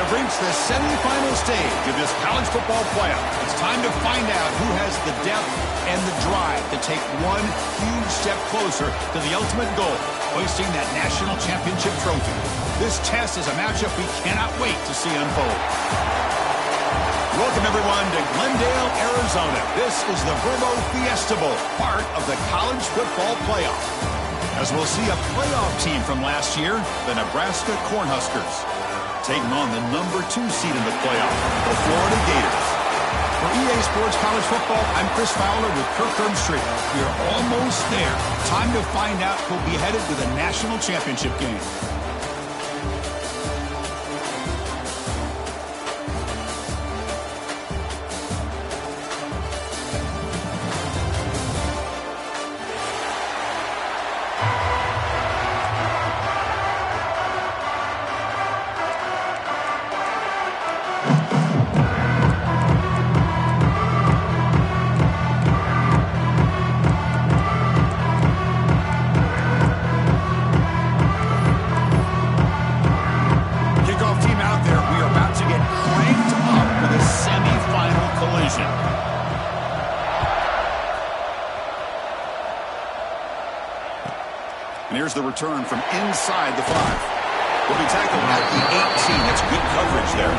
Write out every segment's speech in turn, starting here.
have reached the semifinal stage of this college football playoff. It's time to find out who has the depth and the drive to take one huge step closer to the ultimate goal, hoisting that national championship trophy. This test is a matchup we cannot wait to see unfold. Welcome, everyone, to Glendale, Arizona. This is the Vrbo Fiesta Bowl, part of the college football playoff. As we'll see a playoff team from last year, the Nebraska Cornhuskers, taking on the number 2 seed in the playoff, the Florida Gators. For EA Sports College Football, I'm Chris Fowler with Kirk Herbstreit. We're almost there. Time to find out who'll be headed to the national championship game. Here's the return from inside the 5. Will be tackled at the 18. That's good coverage there.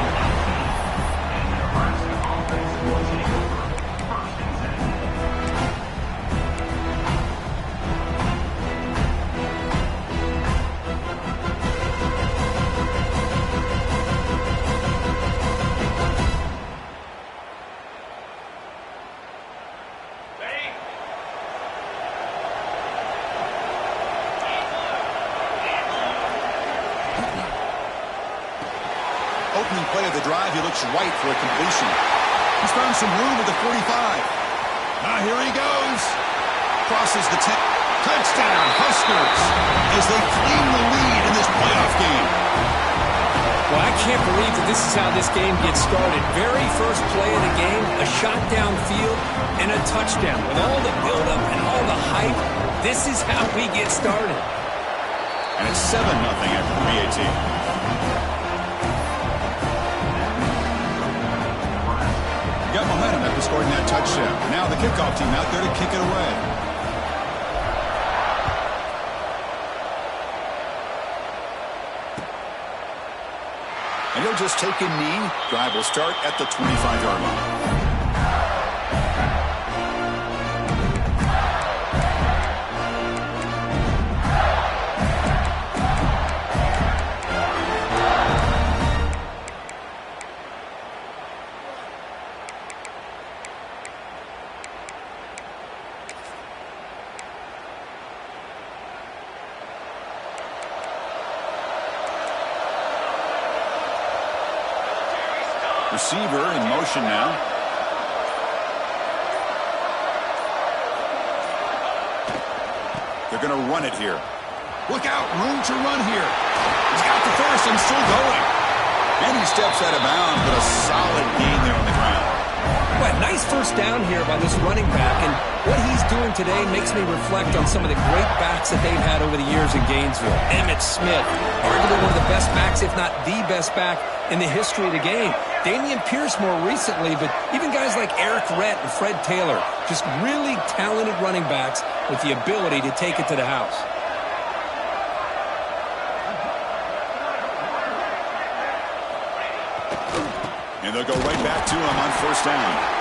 Opening play of the drive, he looks right for a completion. He's found some room at the 45. Here he goes. Crosses the 10. Touchdown, Huskers, as they claim the lead in this playoff game. Well, I can't believe that this is how this game gets started. Very first play of the game, a shot downfield, and a touchdown. With all the buildup and all the hype, this is how we get started. And it's 7-0 after 3:18. Got momentum after scoring that touchdown. Now the kickoff team out there to kick it away. And he'll just take a knee. Drive will start at the 25-yard line. Receiver in motion now. They're going to run it here. Look out, room to run here. He's got the first and still going. And he steps out of bounds, but a solid gain there on the ground. Well, nice first down here by this running back, and what he's doing today makes me reflect on some of the great backs that they've had over the years in Gainesville. Emmitt Smith, arguably one of the best backs, if not the best back in the history of the game. Dameon Pierce more recently, but even guys like Eric Rhett and Fred Taylor, just really talented running backs with the ability to take it to the house. And they'll go right back to him on first down.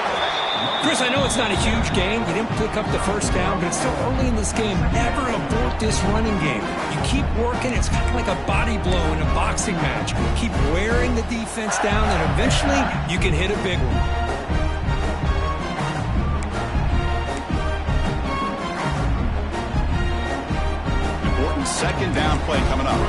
Chris, I know it's not a huge game. You didn't pick up the first down, but it's still early in this game. Never abort this running game. You keep working. It's kind of like a body blow in a boxing match. Keep wearing the defense down, and eventually you can hit a big one. Important second down play coming up.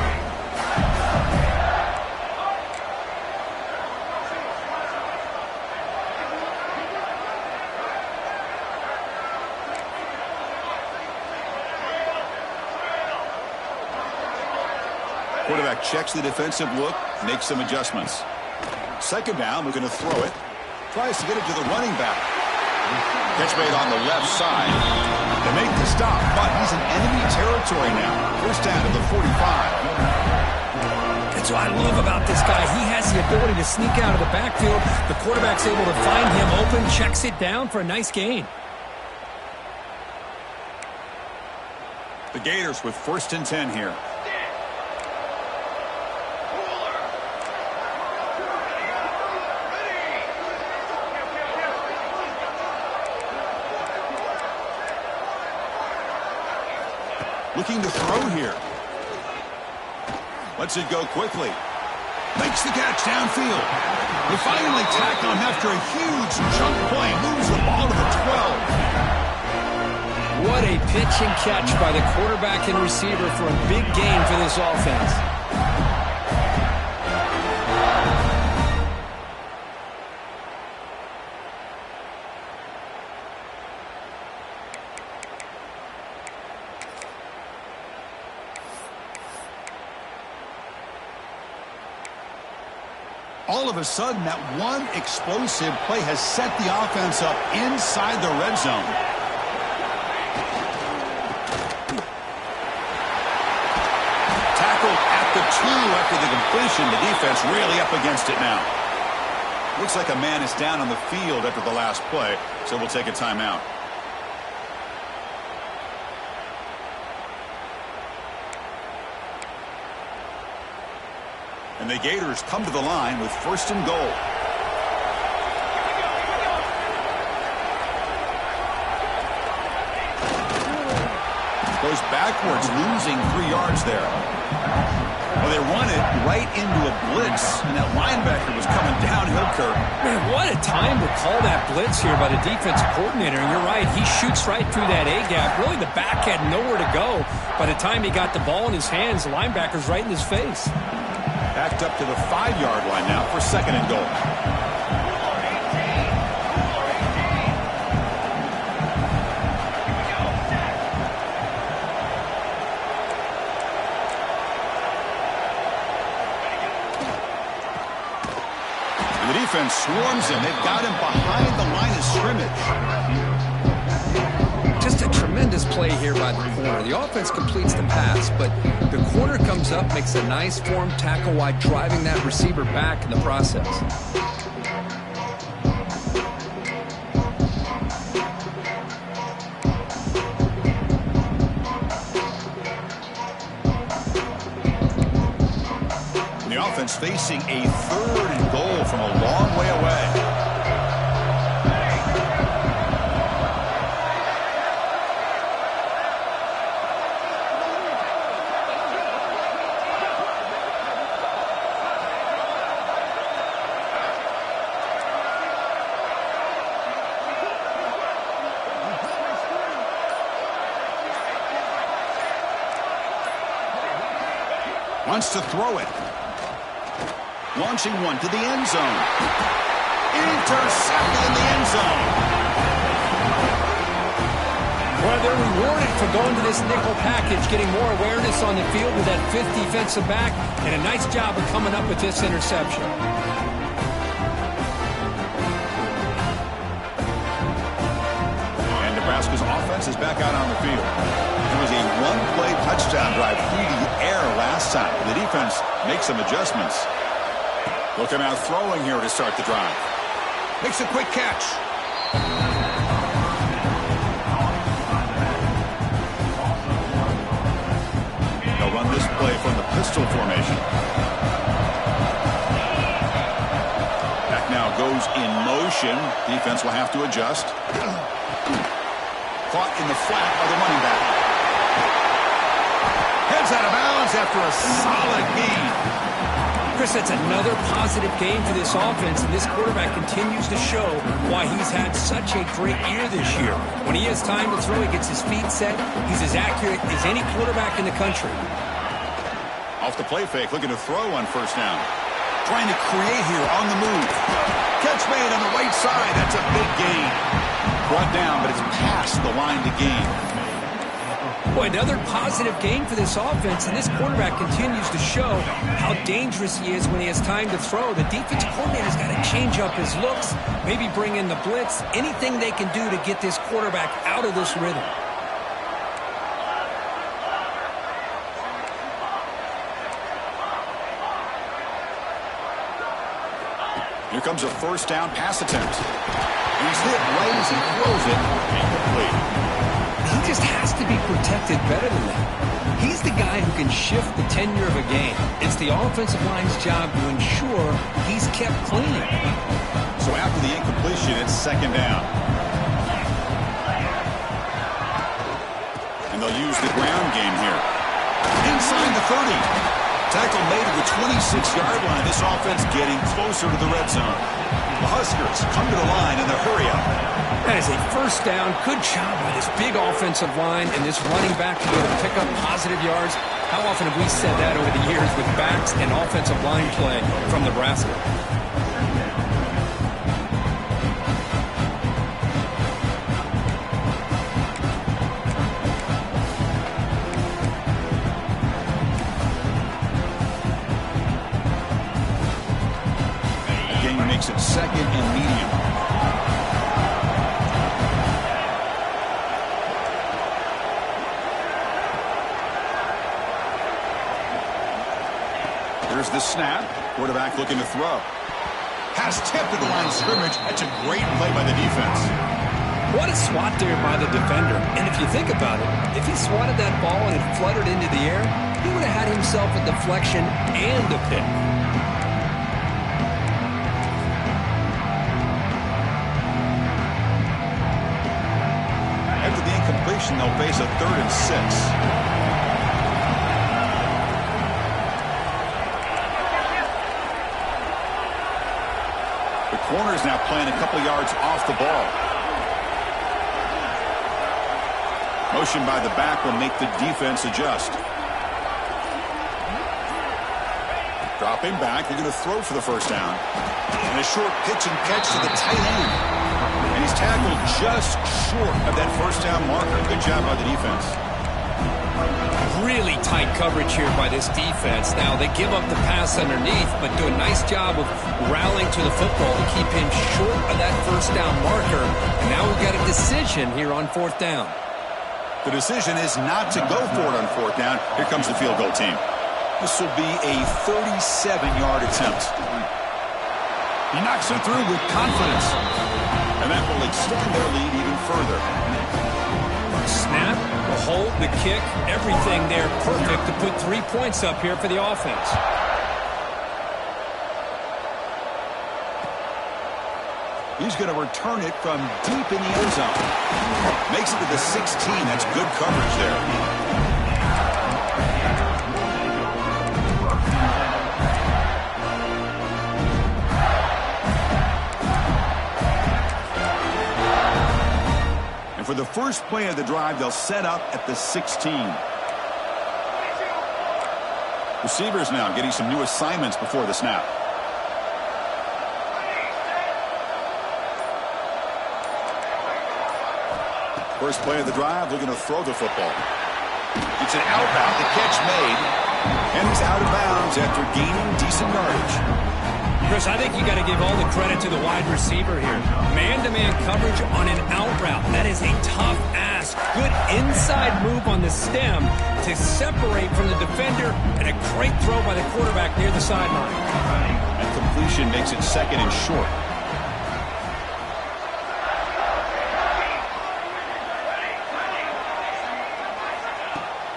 Quarterback checks the defensive look, makes some adjustments. Second down, we're going to throw it. Tries to get it to the running back. Catch made on the left side. They make the stop, but he's in enemy territory now. First down to the 45. That's what I love about this guy. He has the ability to sneak out of the backfield. The quarterback's able to find him open, checks it down for a nice gain. The Gators with 1st and 10 here. Looking to throw here. Lets it go quickly. Makes the catch downfield. They finally tackle him after a huge jump play. Moves the ball to the 12. What a pitch and catch by the quarterback and receiver for a big gain for this offense. All of a sudden, that one explosive play has set the offense up inside the red zone. Tackled at the 2 after the completion. The defense really up against it now. Looks like a man is down on the field after the last play, so we'll take a timeout. And the Gators come to the line with 1st and goal. Goes backwards, losing 3 yards there. Well, they run it right into a blitz, and that linebacker was coming downhill, Kirk. Man, what a time to call that blitz here by the defensive coordinator. And you're right, he shoots right through that A-gap. Really, the back had nowhere to go. By the time he got the ball in his hands, the linebacker's right in his face. Backed up to the 5-yard line now for 2nd and goal. And the defense swarms him. They've got him behind the line of scrimmage. Just a tremendous play here by the corner. The offense completes the pass, but the corner comes up, makes a nice form tackle while driving that receiver back in the process. And the offense facing a 3rd and goal from a long way away. Wants to throw it. Launching one to the end zone. Intercepted in the end zone. Well, they're rewarded for going to this nickel package, getting more awareness on the field with that 5th defensive back, and a nice job of coming up with this interception. And Nebraska's offense is back out on the field. It was a one-play touchdown drive through the air last time. The defense makes some adjustments. Looking out throwing here to start the drive. Makes a quick catch. They'll run this play from the pistol formation. Back now goes in motion. Defense will have to adjust. Caught in the flat by the running back. Heads out of bounds after a solid gain. Chris, that's another positive game for this offense, and this quarterback continues to show why he's had such a great year this year. When he has time to throw, he gets his feet set. He's as accurate as any quarterback in the country. Off the play fake, looking to throw on 1st down. Trying to create here on the move. Catch made on the right side. That's a big gain. Brought down, but it's past the line to gain. Boy, another positive game for this offense, and this quarterback continues to show how dangerous he is when he has time to throw. The defensive coordinator's got to change up his looks, maybe bring in the blitz, anything they can do to get this quarterback out of this rhythm. Here comes a first down pass attempt. He's hit right as he throws it. Incomplete. He just has to be protected better than that. He's the guy who can shift the tenure of a game. It's the offensive line's job to ensure he's kept clean. So after the incompletion, it's second down. And they'll use the ground game here. Inside the 30. Tackle made at the 26-yard line. This offense getting closer to the red zone. The Huskers come to the line in the hurry up. That is a first down. Good job by this big offensive line and this running back to be able to pick up positive yards. How often have we said that over the years with backs and offensive line play from Nebraska? Makes it second and medium. Here's the snap. Quarterback looking to throw. Has tipped at the line of scrimmage. That's a great play by the defense. What a swat there by the defender. And if you think about it, if he swatted that ball and it fluttered into the air, he would have had himself a deflection and a pick. They'll face a 3rd and 6. The corner's now playing a couple yards off the ball. Motion by the back will make the defense adjust. Dropping back, they're going to throw for the first down. And a short pitch and catch to the tight end. And he's tackled just short of that first down marker. Good job by the defense. Really tight coverage here by this defense. Now, they give up the pass underneath, but do a nice job of rallying to the football to keep him short of that first down marker. And now we've got a decision here on 4th down. The decision is not to go for it on 4th down. Here comes the field goal team. This will be a 37-yard attempt. He knocks it through with confidence. And that will extend their lead even further. Snap, the hold, the kick, everything there perfect to put 3 points up here for the offense. He's going to return it from deep in the end zone. Makes it to the 16. That's good coverage there. For the first play of the drive, they'll set up at the 16. Receivers now getting some new assignments before the snap. First play of the drive, looking to throw the football. It's an outbound, the catch made, and he's out of bounds after gaining decent yardage. Chris, I think you got to give all the credit to the wide receiver here. Man-to-man coverage on an out route. That is a tough ask. Good inside move on the stem to separate from the defender, and a great throw by the quarterback near the sideline. And completion makes it second and short.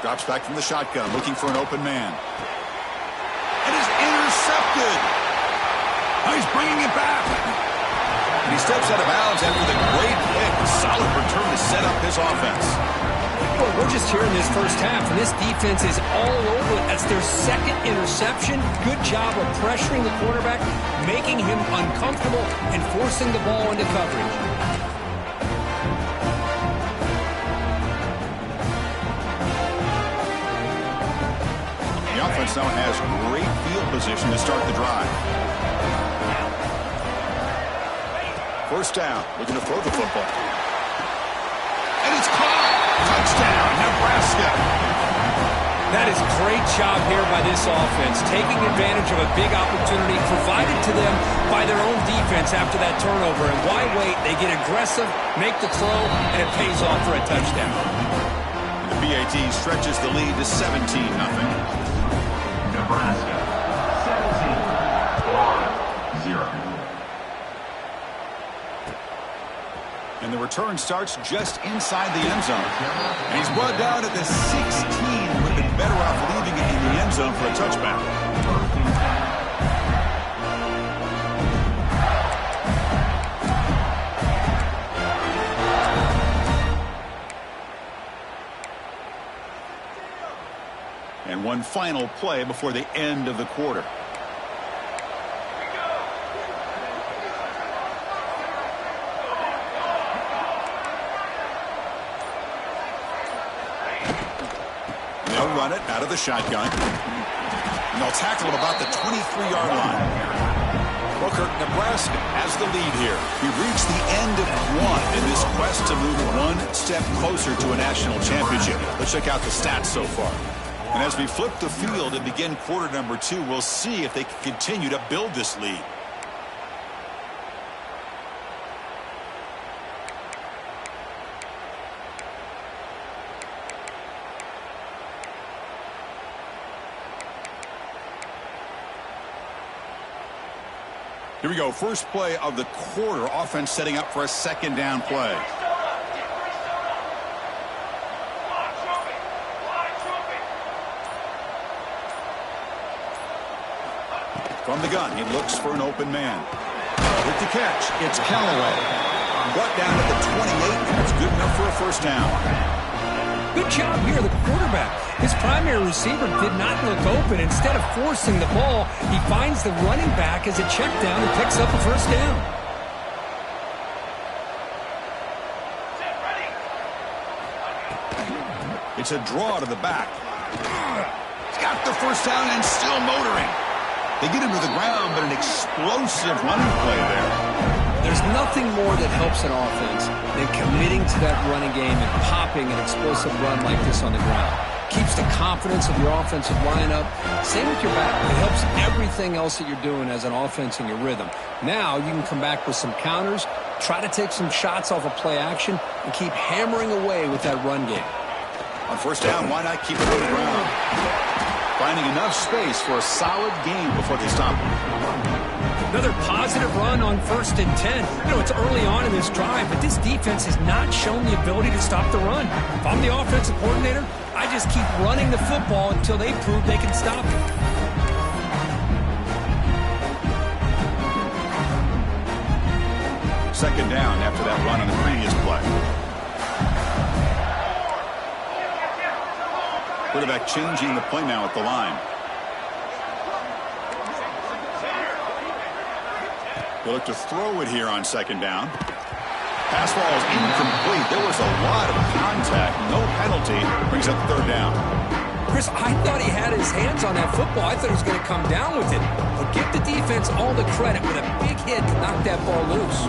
Drops back from the shotgun, looking for an open man. And is intercepted. He's bringing it back. And he steps out of bounds after the great pick. A solid return to set up his offense. Well, we're just here in this first half, and this defense is all over it. That's their second interception. Good job of pressuring the quarterback, making him uncomfortable, and forcing the ball into coverage. The offense now has great field position to start the drive. First down, looking to throw the football. And it's caught! Touchdown, Nebraska! That is great job here by this offense, taking advantage of a big opportunity provided to them by their own defense after that turnover. And why wait? They get aggressive, make the throw, and it pays off for a touchdown. And the BAT stretches the lead to 17-0. Nebraska, 17-0. And the return starts just inside the end zone. And he's brought down at the 16. Would have been better off leaving it in the end zone for a touchback. And one final play before the end of the quarter. They'll run it out of the shotgun. And they'll tackle him about the 23-yard line. Booker, Nebraska has the lead here. We've reached the end of one in this quest to move one step closer to a national championship. Let's check out the stats so far. And as we flip the field and begin quarter number 2, we'll see if they can continue to build this lead. Here we go. First play of the quarter. Offense setting up for a second down play. From the gun, he looks for an open man. With the catch, it's Callaway. Brought down at the 28, and that's good enough for a first down. Good job here, the quarterback. His primary receiver did not look open. Instead of forcing the ball, he finds the running back as a check down and picks up a first down. It's a draw to the back. He's got the first down and still motoring. They get him to the ground, but an explosive running play there. There's nothing more that helps an offense than committing to that running game and popping an explosive run like this on the ground. Keeps the confidence of your offensive lineup. Same with your back. It helps everything else that you're doing as an offense in your rhythm. Now you can come back with some counters, try to take some shots off of play action, and keep hammering away with that run game. On first down, why not keep it on the ground? Finding enough space for a solid game before they stop him. Another positive run on 1st and 10. You know, it's early on in this drive, but this defense has not shown the ability to stop the run. If I'm the offensive coordinator, I just keep running the football until they prove they can stop it. Second down after that run on the previous play. Quarterback changing the play now at the line. They look to throw it here on second down. Pass ball is incomplete. There was a lot of contact. No penalty. Brings up third down. Chris, I thought he had his hands on that football. I thought he was going to come down with it. But give the defense all the credit with a big hit to knock that ball loose.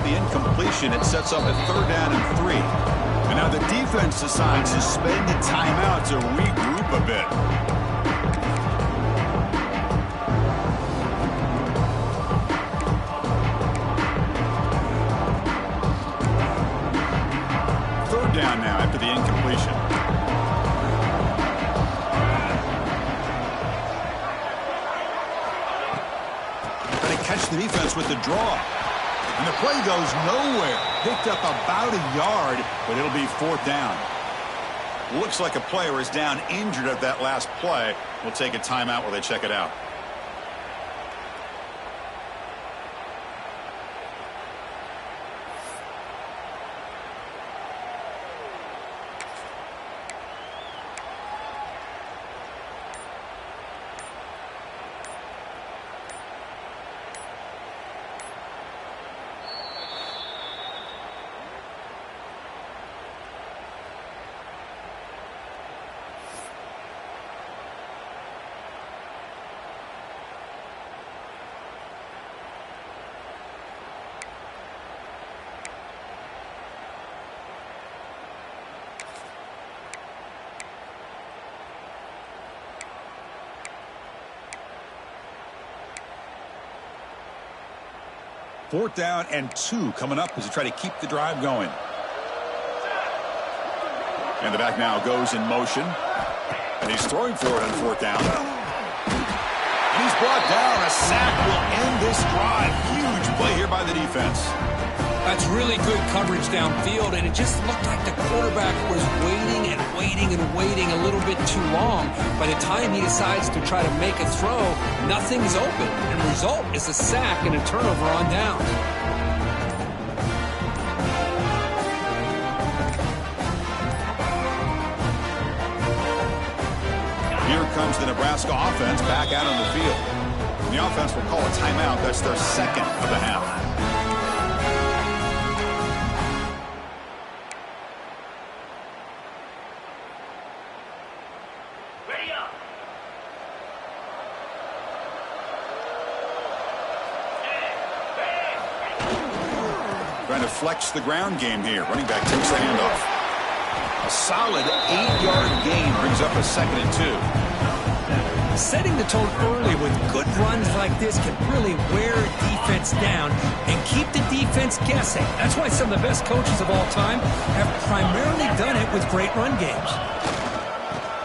Incompletion. It sets up a third down and 3. And now the defense decides to spend a timeout to regroup a bit. Third down now after the incompletion. Trying to catch the defense with the draw. And the play goes nowhere. Picked up about a yard, but it'll be fourth down. Looks like a player is down injured at that last play. We'll take a timeout while they check it out. Fourth down and 2 coming up as they try to keep the drive going. And the back now goes in motion. And he's throwing for it on fourth down. And he's brought down. A sack will end this drive. Huge play here by the defense. That's really good coverage downfield, and it just looked like the quarterback was waiting and waiting and waiting a little bit too long. By the time he decides to try to make a throw, nothing's open. And the result is a sack and a turnover on down. Here comes the Nebraska offense back out on the field. And the offense will call a timeout. That's their second of the half. Ready up. Trying to flex the ground game here. Running back takes the handoff. A solid 8-yard gain brings up a 2nd and 2. Setting the tone early with good runs like this can really wear a defense down and keep the defense guessing. That's why some of the best coaches of all time have primarily done it with great run games.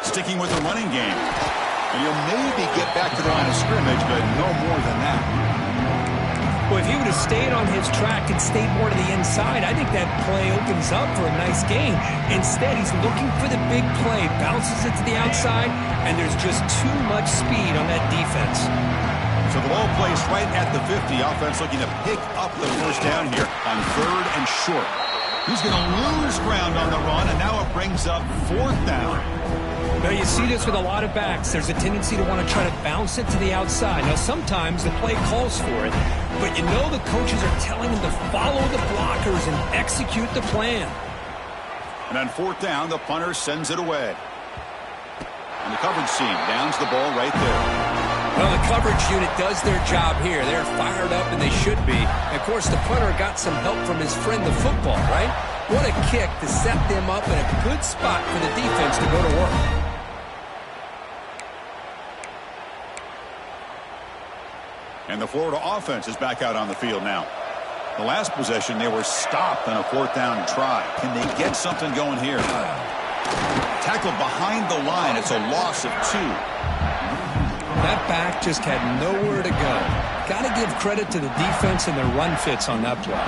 Sticking with the running game. And he'll maybe get back to the line of scrimmage, but no more than that. Well, if he would have stayed on his track and stayed more to the inside, I think that play opens up for a nice gain. Instead, he's looking for the big play, bounces it to the outside, and there's just too much speed on that defense. So the ball placed right at the 50. Offense looking to pick up the first down here on 3rd and short. He's going to lose ground on the run, and now it brings up 4th down. Now, you see this with a lot of backs. There's a tendency to want to try to bounce it to the outside. Now, sometimes the play calls for it, but you know the coaches are telling them to follow the blockers and execute the plan. And on 4th down, the punter sends it away. And the coverage team downs the ball right there. Well, the coverage unit does their job here. They're fired up, and they should be. And of course, the punter got some help from his friend, the football, right? What a kick to set them up in a good spot for the defense to go to work. And the Florida offense is back out on the field now. The last possession, they were stopped on a 4th down try. Can they get something going here? Tackled behind the line. It's a loss of 2. That back just had nowhere to go. Got to give credit to the defense and their run fits on that play.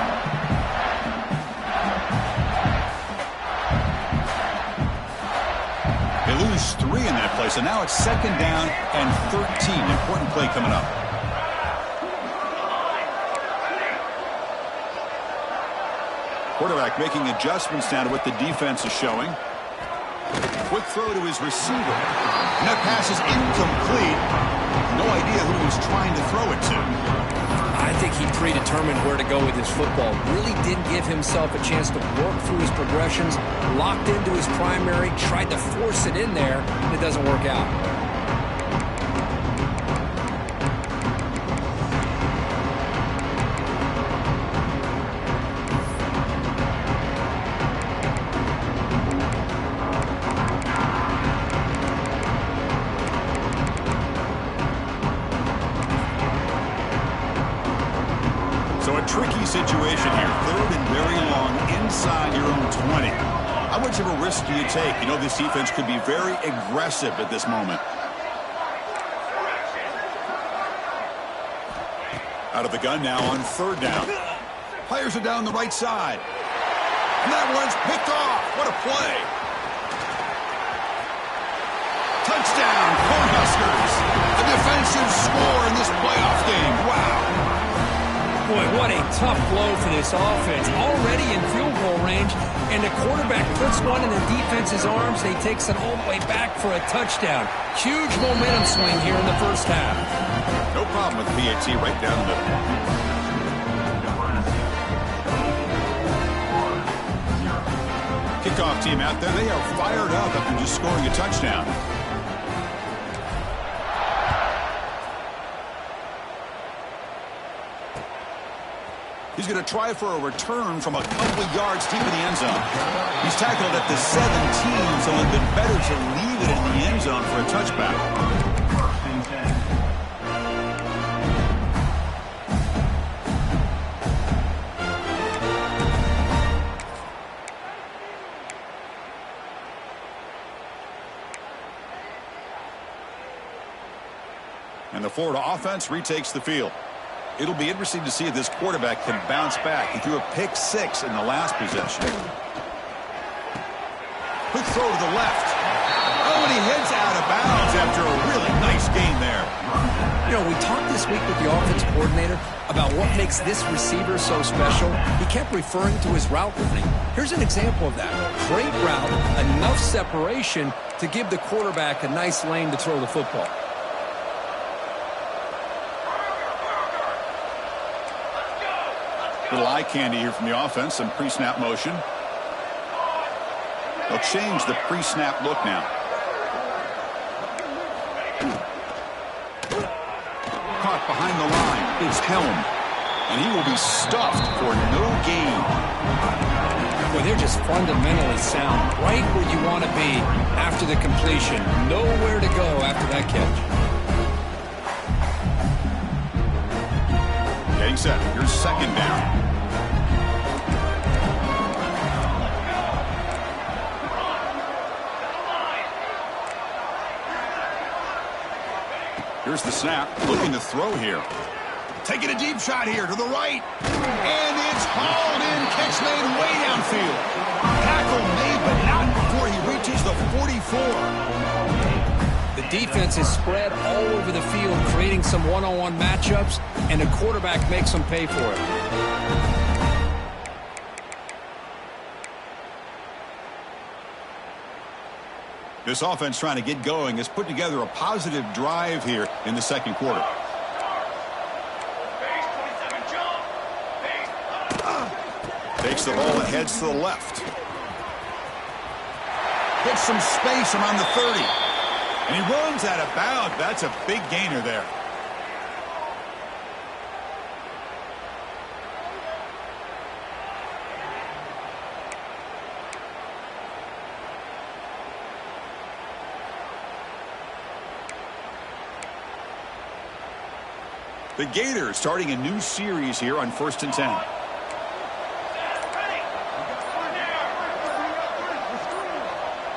They lose 3 in that play, so now it's 2nd down and 13. Important play coming up. Quarterback making adjustments now to what the defense is showing. Quick throw to his receiver. And that pass is incomplete. No idea who he was trying to throw it to. I think he predetermined where to go with his football. Really didn't give himself a chance to work through his progressions. Locked into his primary, tried to force it in there, and it doesn't work out. Tricky situation here. 3rd and very long inside your own 20. How much of a risk do you take? You know this defense could be very aggressive at this moment. Out of the gun now on 3rd down. Fires it down the right side. And that one's picked off. What a play. Touchdown, Cornhuskers. A defensive score in this playoff game. Wow. Boy, what a tough blow for this offense. Already in field goal range, and the quarterback puts one in the defense's arms, and he takes it all the way back for a touchdown. Huge momentum swing here in the first half. No problem with PAT right down the middle. Kickoff team out there, they are fired up after just scoring a touchdown. He's going to try for a return from a couple of yards deep in the end zone. He's tackled at the 17, so it would have been better to leave it in the end zone for a touchback. the Florida offense retakes the field. It'll be interesting to see if this quarterback can bounce back. He threw a pick-6 in the last possession. Quick throw to the left. Oh, and he heads out of bounds after a really nice gain there. You know, we talked this week with the offense coordinator about what makes this receiver so special. He kept referring to his route running. Here's an example of that. Great route, enough separation to give the quarterback a nice lane to throw the football. Little eye candy here from the offense. Some pre-snap motion. They'll change the pre-snap look now. Caught behind the line is Helm. And he will be stuffed for no gain. Well, they're just fundamentally sound. Right where you want to be after the completion. Nowhere to go after that catch. Getting set. Here's second down. Here's the snap. Looking to throw here. Taking a deep shot here to the right. And it's hauled in. Catch made way downfield. Tackle made, but not before he reaches the 44. The defense is spread all over the field, creating some one-on-one matchups, and the quarterback makes them pay for it. This offense trying to get going has put together a positive drive here in the second quarter. Takes the ball and heads to the left. Gets some space around the 30. And he runs out of bounds. That's a big gainer there. The Gators starting a new series here on 1st and 10.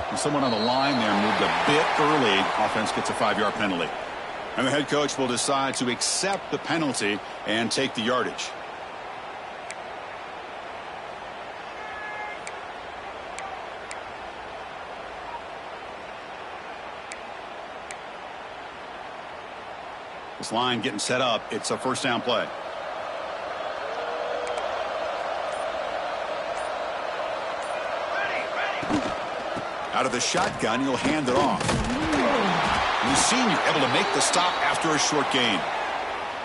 And someone on the line there moved a bit early. Offense gets a 5-yard penalty. And the head coach will decide to accept the penalty and take the yardage. This line getting set up. It's a first down play. Out of the shotgun, he'll hand it off. And the senior able to make the stop after a short gain.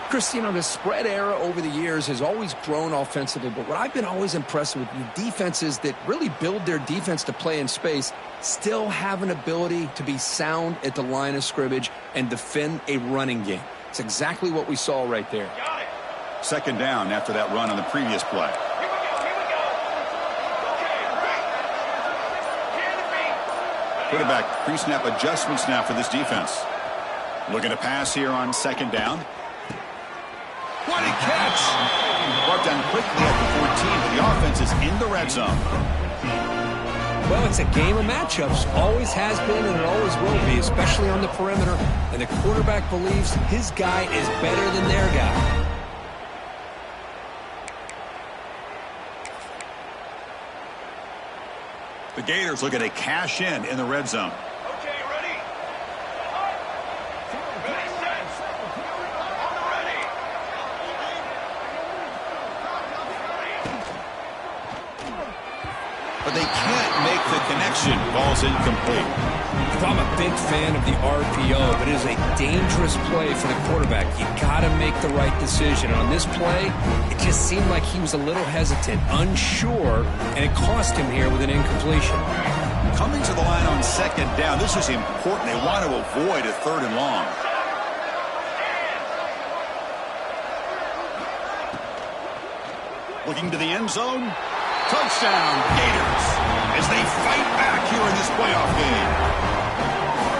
Chris, you know, the spread era over the years has always grown offensively, but what I've been always impressed with defenses that really build their defense to play in space still have an ability to be sound at the line of scrimmage and defend a running game. It's exactly what we saw right there. Second down after that run on the previous play. Quarterback pre-snap adjustments now for this defense. Looking to pass here on second down. What a catch! Brought down quickly at the 14, but the offense is in the red zone. Well, it's a game of matchups. Always has been and it always will be, especially on the perimeter. And the quarterback believes his guy is better than their guy. The Gators looking to cash in the red zone. Okay, ready? Ready, set. On the ready. But they can't make the connection. Ball's incomplete. I'm a big fan of the RPO, but it is a dangerous play for the quarterback. You got to make the right decision. On this play, it just seemed like he was a little hesitant, unsure, and it cost him here with an incompletion. Coming to the line on second down, this is important. They want to avoid a third and long. Looking to the end zone. Touchdown, Gators, as they fight back here in this playoff game.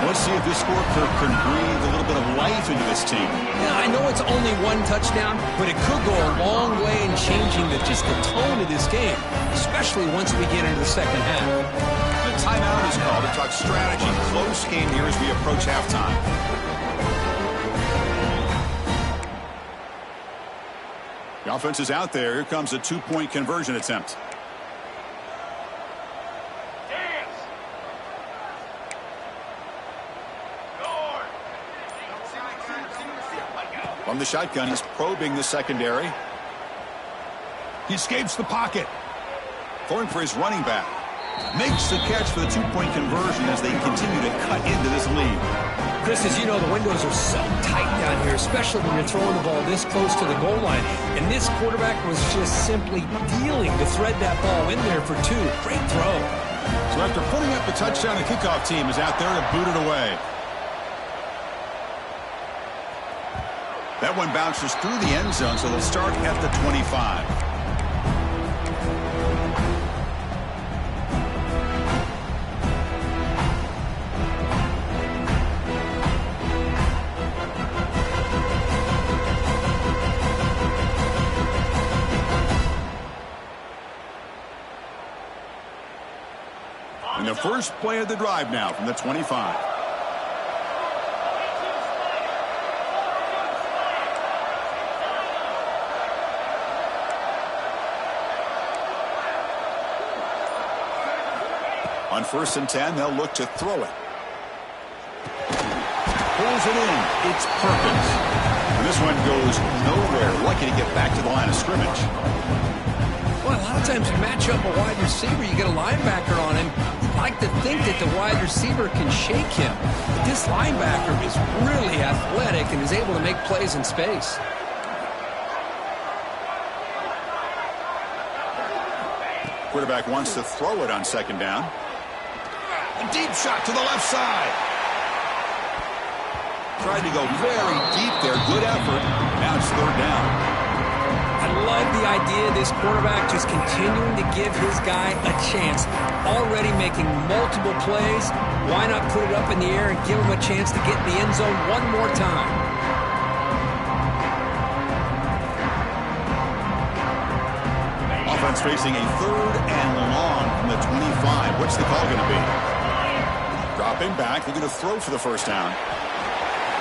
Let's see if this score can breathe a little bit of life into this team. Yeah, I know it's only one touchdown, but it could go a long way in changing just the tone of this game, especially once we get into the second half. The timeout is called to talk strategy. Close game here as we approach halftime. The offense is out there. Here comes a two-point conversion attempt. Dance. Guard. From the shotgun, he's probing the secondary. He escapes the pocket. Throwing for his running back. Makes the catch for the two-point conversion as they continue to cut into this lead. Chris, as you know, the windows are so tight down here, especially when you're throwing the ball this close to the goal line. And this quarterback was just simply dealing to thread that ball in there for two. Great throw. So after putting up the touchdown, the kickoff team is out there to boot it away. That one bounces through the end zone, so they'll start at the 25. And the first play of the drive now from the 25. On 1st and 10, they'll look to throw it. Pulls it in. It's Perkins. And this one goes nowhere. Lucky to get back to the line of scrimmage. Well, a lot of times you match up a wide receiver, you get a linebacker on him. You'd like to think that the wide receiver can shake him. But this linebacker is really athletic and is able to make plays in space. Quarterback wants to throw it on 2nd down. A deep shot to the left side. Tried to go very deep there. Good effort. Now it's 3rd down. I love the idea of this quarterback just continuing to give his guy a chance. Already making multiple plays. Why not put it up in the air and give him a chance to get in the end zone one more time? Offense facing a 3rd and long from the 25. What's the call going to be? Dropping back. They're going to throw for the 1st down.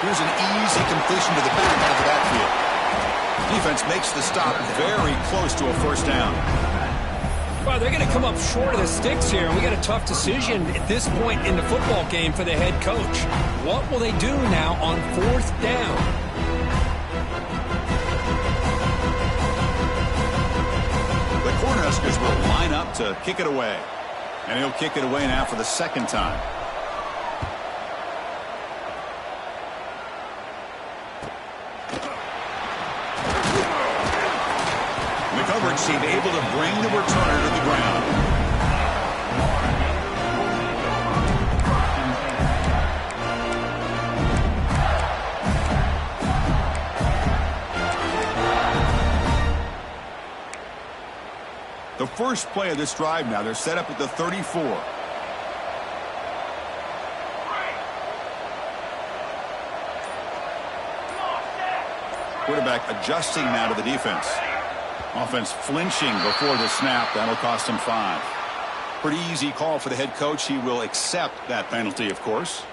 Here's an easy completion to the back out of the backfield. Defense makes the stop very close to a 1st down. Well, they're going to come up short of the sticks here. We got a tough decision at this point in the football game for the head coach. What will they do now on 4th down? The Cornhuskers will line up to kick it away. And he'll kick it away now for the 2nd time. Coverage team able to bring the returner to the ground. The first play of this drive now, they're set up at the 34. Quarterback adjusting now to the defense. Offense flinching before the snap. That'll cost him 5. Pretty easy call for the head coach. He will accept that penalty, of course.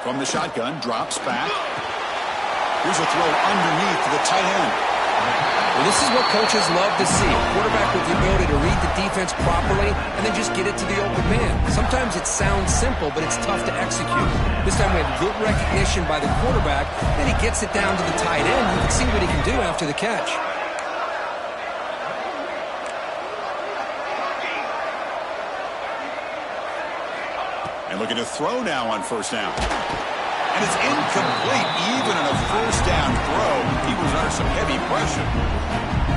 From the shotgun, drops back. Here's a throw underneath to the tight end. Well, this is what coaches love to see. A quarterback with the ability to read the defense properly and then just get it to the open man. Sometimes it sounds simple, but it's tough to execute. This time we have good recognition by the quarterback. Then he gets it down to the tight end. You can see what he can do after the catch. And looking to throw now on 1st down. And it's incomplete. Even on a 1st down throw, he was under some heavy pressure.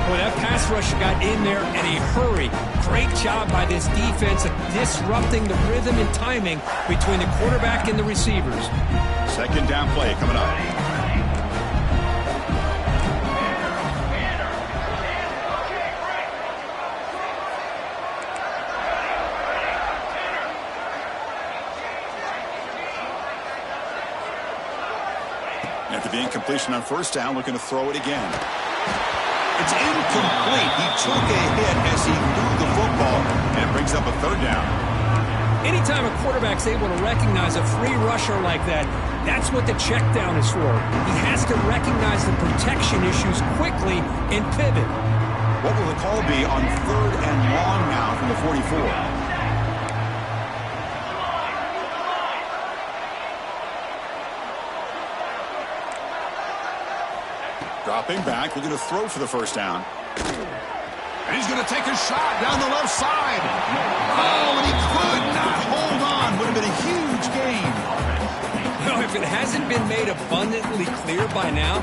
Boy, that pass rush got in there in a hurry. Great job by this defense of disrupting the rhythm and timing between the quarterback and the receivers. 2nd down play coming up. At the The incompletion on first down, looking to throw it again. It's incomplete. He took a hit as he threw the football, and it brings up a third down. Anytime a quarterback's able to recognize a free rusher like that, that's what the check down is for. He has to recognize the protection issues quickly and pivot. What will the call be on third and long now from the 44? Dropping back, looking to throw for the first down. And he's going to take a shot down the left side. Oh, and he could not hold on. Would have been a huge gain. No, if it hasn't been made abundantly clear by now,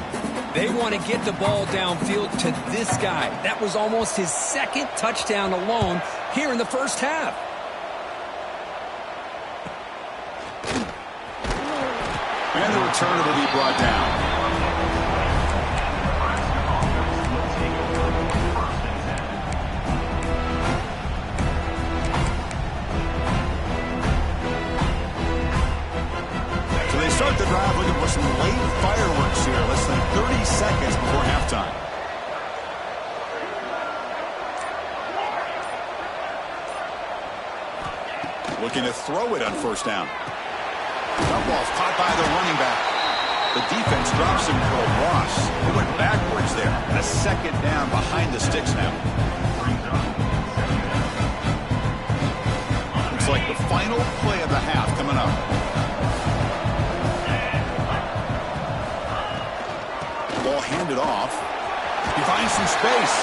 they want to get the ball downfield to this guy. That was almost his second touchdown alone here in the first half. And the returner will be brought down. Start the drive looking for some late fireworks here. Less than 30 seconds before halftime. Looking to throw it on first down. Jump ball's caught by the running back. The defense drops him for a loss. He went backwards there. And a second down behind the sticks now. Looks like the final play of the half coming up. Ball handed off. He finds some space.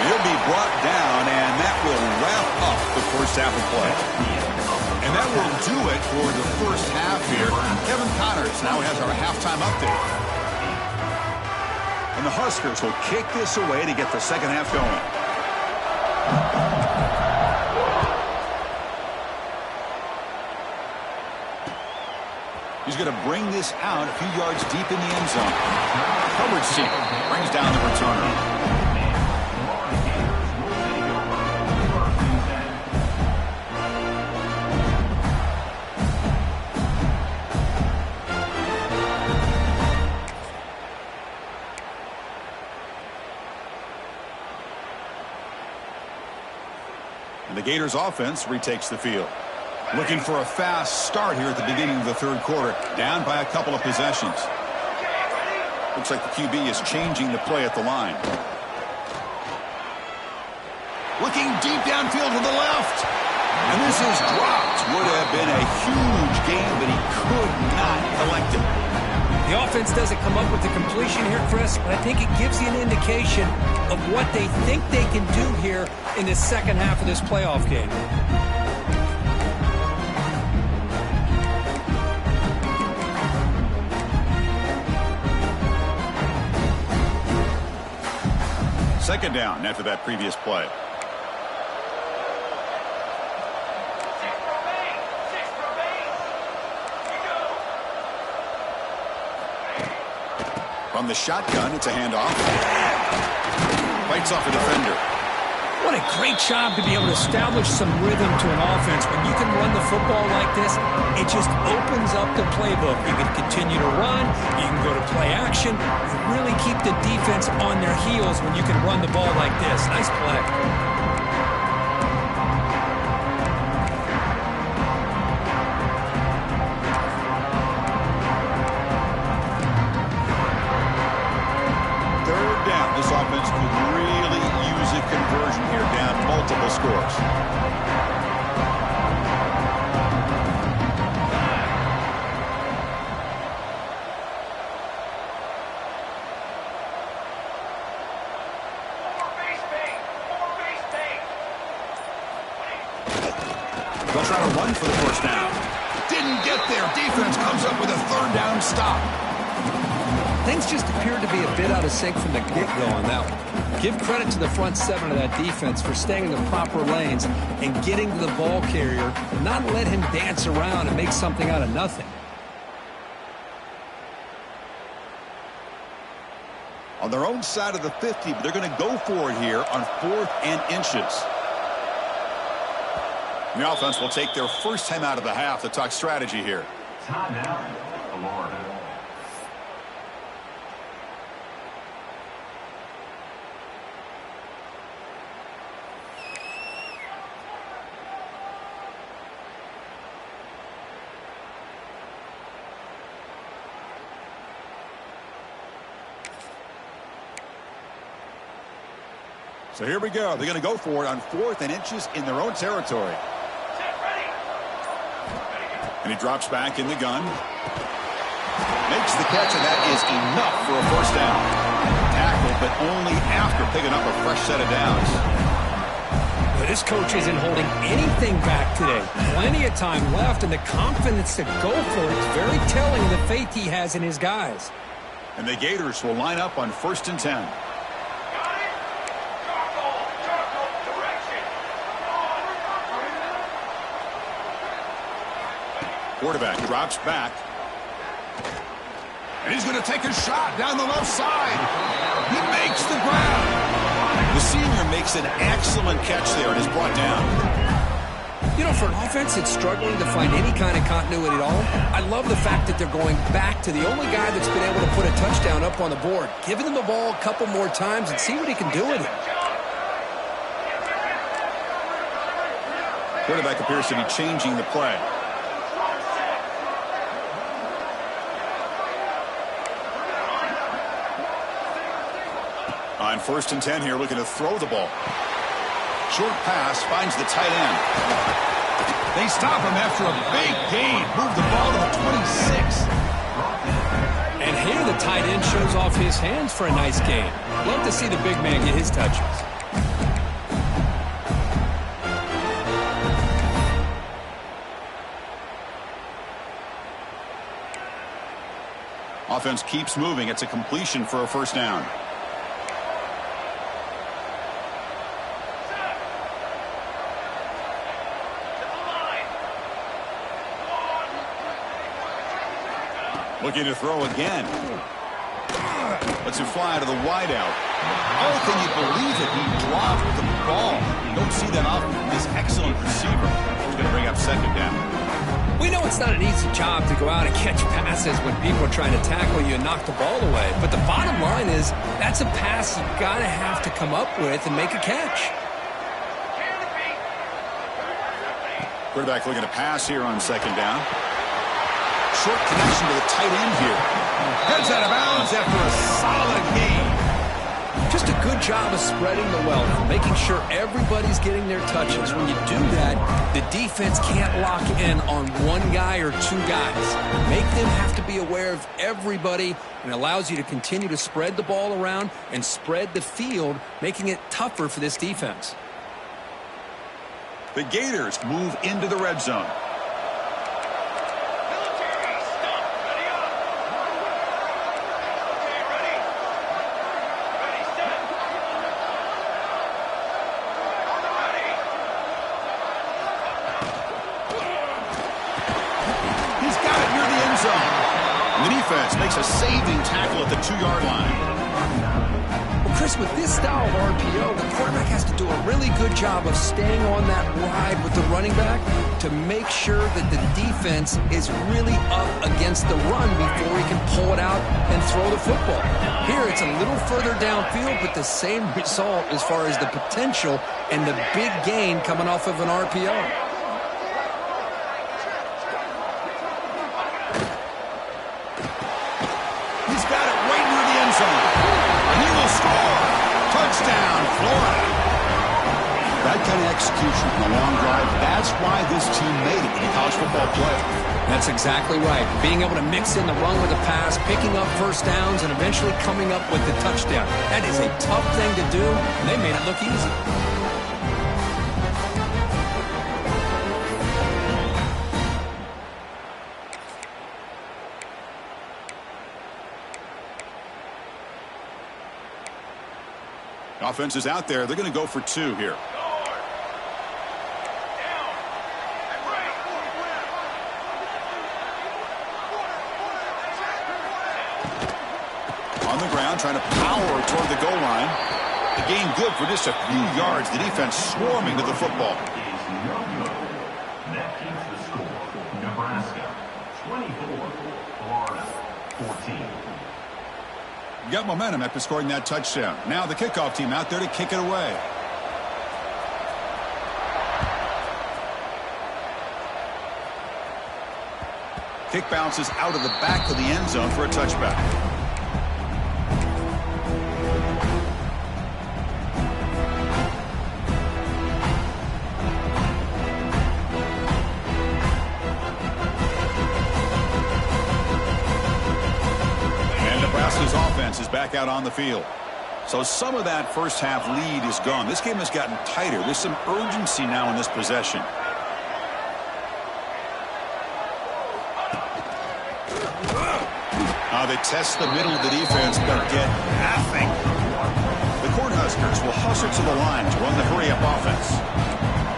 He'll be brought down, and that will wrap up the first half of play. And that will do it for the first half here. Kevin Connors now has our halftime update. And the Huskers will kick this away to get the second half going. He's going to bring this out a few yards deep in the end zone. Coverage team brings down the returner. And the Gators offense retakes the field. Looking for a fast start here at the beginning of the third quarter. Down by a couple of possessions. Looks like the QB is changing the play at the line. Looking deep downfield to the left. And this is dropped. Would have been a huge gain, but he could not collect it. The offense doesn't come up with the completion here, Chris, but I think it gives you an indication of what they think they can do here in the second half of this playoff game. Second down after that previous play. From the shotgun, it's a handoff. Fights off a defender. What a great job to be able to establish some rhythm to an offense. When you can run the football like this, it just opens up the playbook. You can continue to run. You can go to play action. You really keep the defense on their heels when you can run the ball like this. Nice play. Third down. This offense could really use a conversion here, down multiple scores. They'll try to run for the first down. Didn't get there. Defense comes up with a third down stop. Things just appeared to be a bit out of sync from the get-go on that one. Give credit to the front seven of that defense for staying in the proper lanes and getting to the ball carrier, and not let him dance around and make something out of nothing. On their own side of the 50, but they're going to go for it here on 4th and inches. The offense will take their first time out of the half to talk strategy here. Timeout, Florida. So here we go. They're going to go for it on 4th and inches in their own territory. And he drops back in the gun. Makes the catch, and that is enough for a first down. Tackle, but only after picking up a fresh set of downs. But this coach isn't holding anything back today. Plenty of time left, and the confidence to go for it is very telling of the faith he has in his guys. And the Gators will line up on 1st and 10. Quarterback drops back. And he's going to take a shot down the left side. He makes the grab. The senior makes an excellent catch there and is brought down. You know, for an offense that's struggling to find any kind of continuity at all, I love the fact that they're going back to the only guy that's been able to put a touchdown up on the board. Giving him the ball a couple more times and see what he can do with it. Quarterback appears to be changing the play. On 1st and 10 here, looking to throw the ball. Short pass finds the tight end. They stop him after a big gain. Move the ball to the 26. And here the tight end shows off his hands for a nice gain. Love to see the big man get his touches. Offense keeps moving. It's a completion for a first down. Looking to throw again. Lets it fly to the wideout. Oh, can you believe it? He dropped the ball. You don't see that often from this excellent receiver. He's going to bring up 2nd down. We know it's not an easy job to go out and catch passes when people are trying to tackle you and knock the ball away. But the bottom line is that's a pass you've got to have to come up with and make a catch. Quarterback looking to pass here on 2nd down. Short connection to the tight end here. Heads out of bounds after a solid gain. Just a good job of spreading the wealth, making sure everybody's getting their touches. When you do that, the defense can't lock in on one guy or two guys. Make them have to be aware of everybody, and allows you to continue to spread the ball around and spread the field, making it tougher for this defense. The Gators move into the red zone. Makes a saving tackle at the 2-yard line. Well, Chris, with this style of RPO, the quarterback has to do a really good job of staying on that ride with the running back to make sure that the defense is really up against the run before he can pull it out and throw the football. Here, it's a little further downfield, but the same result as far as the potential and the big gain coming off of an RPO. Touchdown, Florida. That kind of execution from a long drive, that's why this team made it in the college football playoff. That's exactly right. Being able to mix in the run with the pass, picking up first downs, and eventually coming up with the touchdown. That is a tough thing to do, and they made it look easy. Offense is out there. They're going to go for 2 here. On the ground, trying to power toward the goal line. The gain good for just a few yards. The defense swarming to the football. That keeps the score. Nebraska 24, Florida 14. Got momentum after scoring that touchdown. Now the kickoff team out there to kick it away. Kick bounces out of the back of the end zone for a touchback. back out on the field. So some of that first half lead is gone. This game has gotten tighter. There's some urgency now in this possession. They test the middle of the defense, but get nothing. The Cornhuskers will hustle to the line to run the hurry-up offense.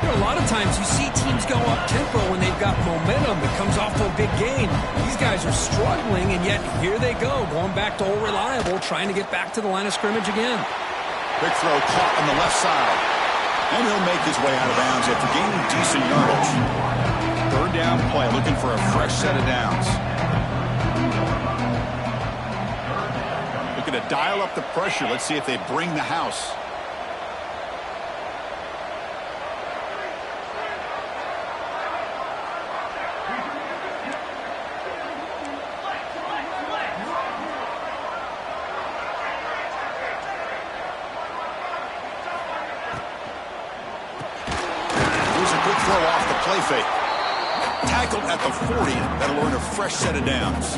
You know, a lot of times you see teams go up-tempo when they've got momentum that comes off to a big gain. These guys are struggling, and yet here they go, going back to old reliable, trying to get back to the line of scrimmage again. Quick throw caught on the left side. And he'll make his way out of bounds after gaining decent yardage. Third down play, looking for a fresh set of downs. Looking to dial up the pressure. Let's see if they bring the house. Here's a good throw off the play fake. Tackled at the 40. That'll earn a fresh set of downs.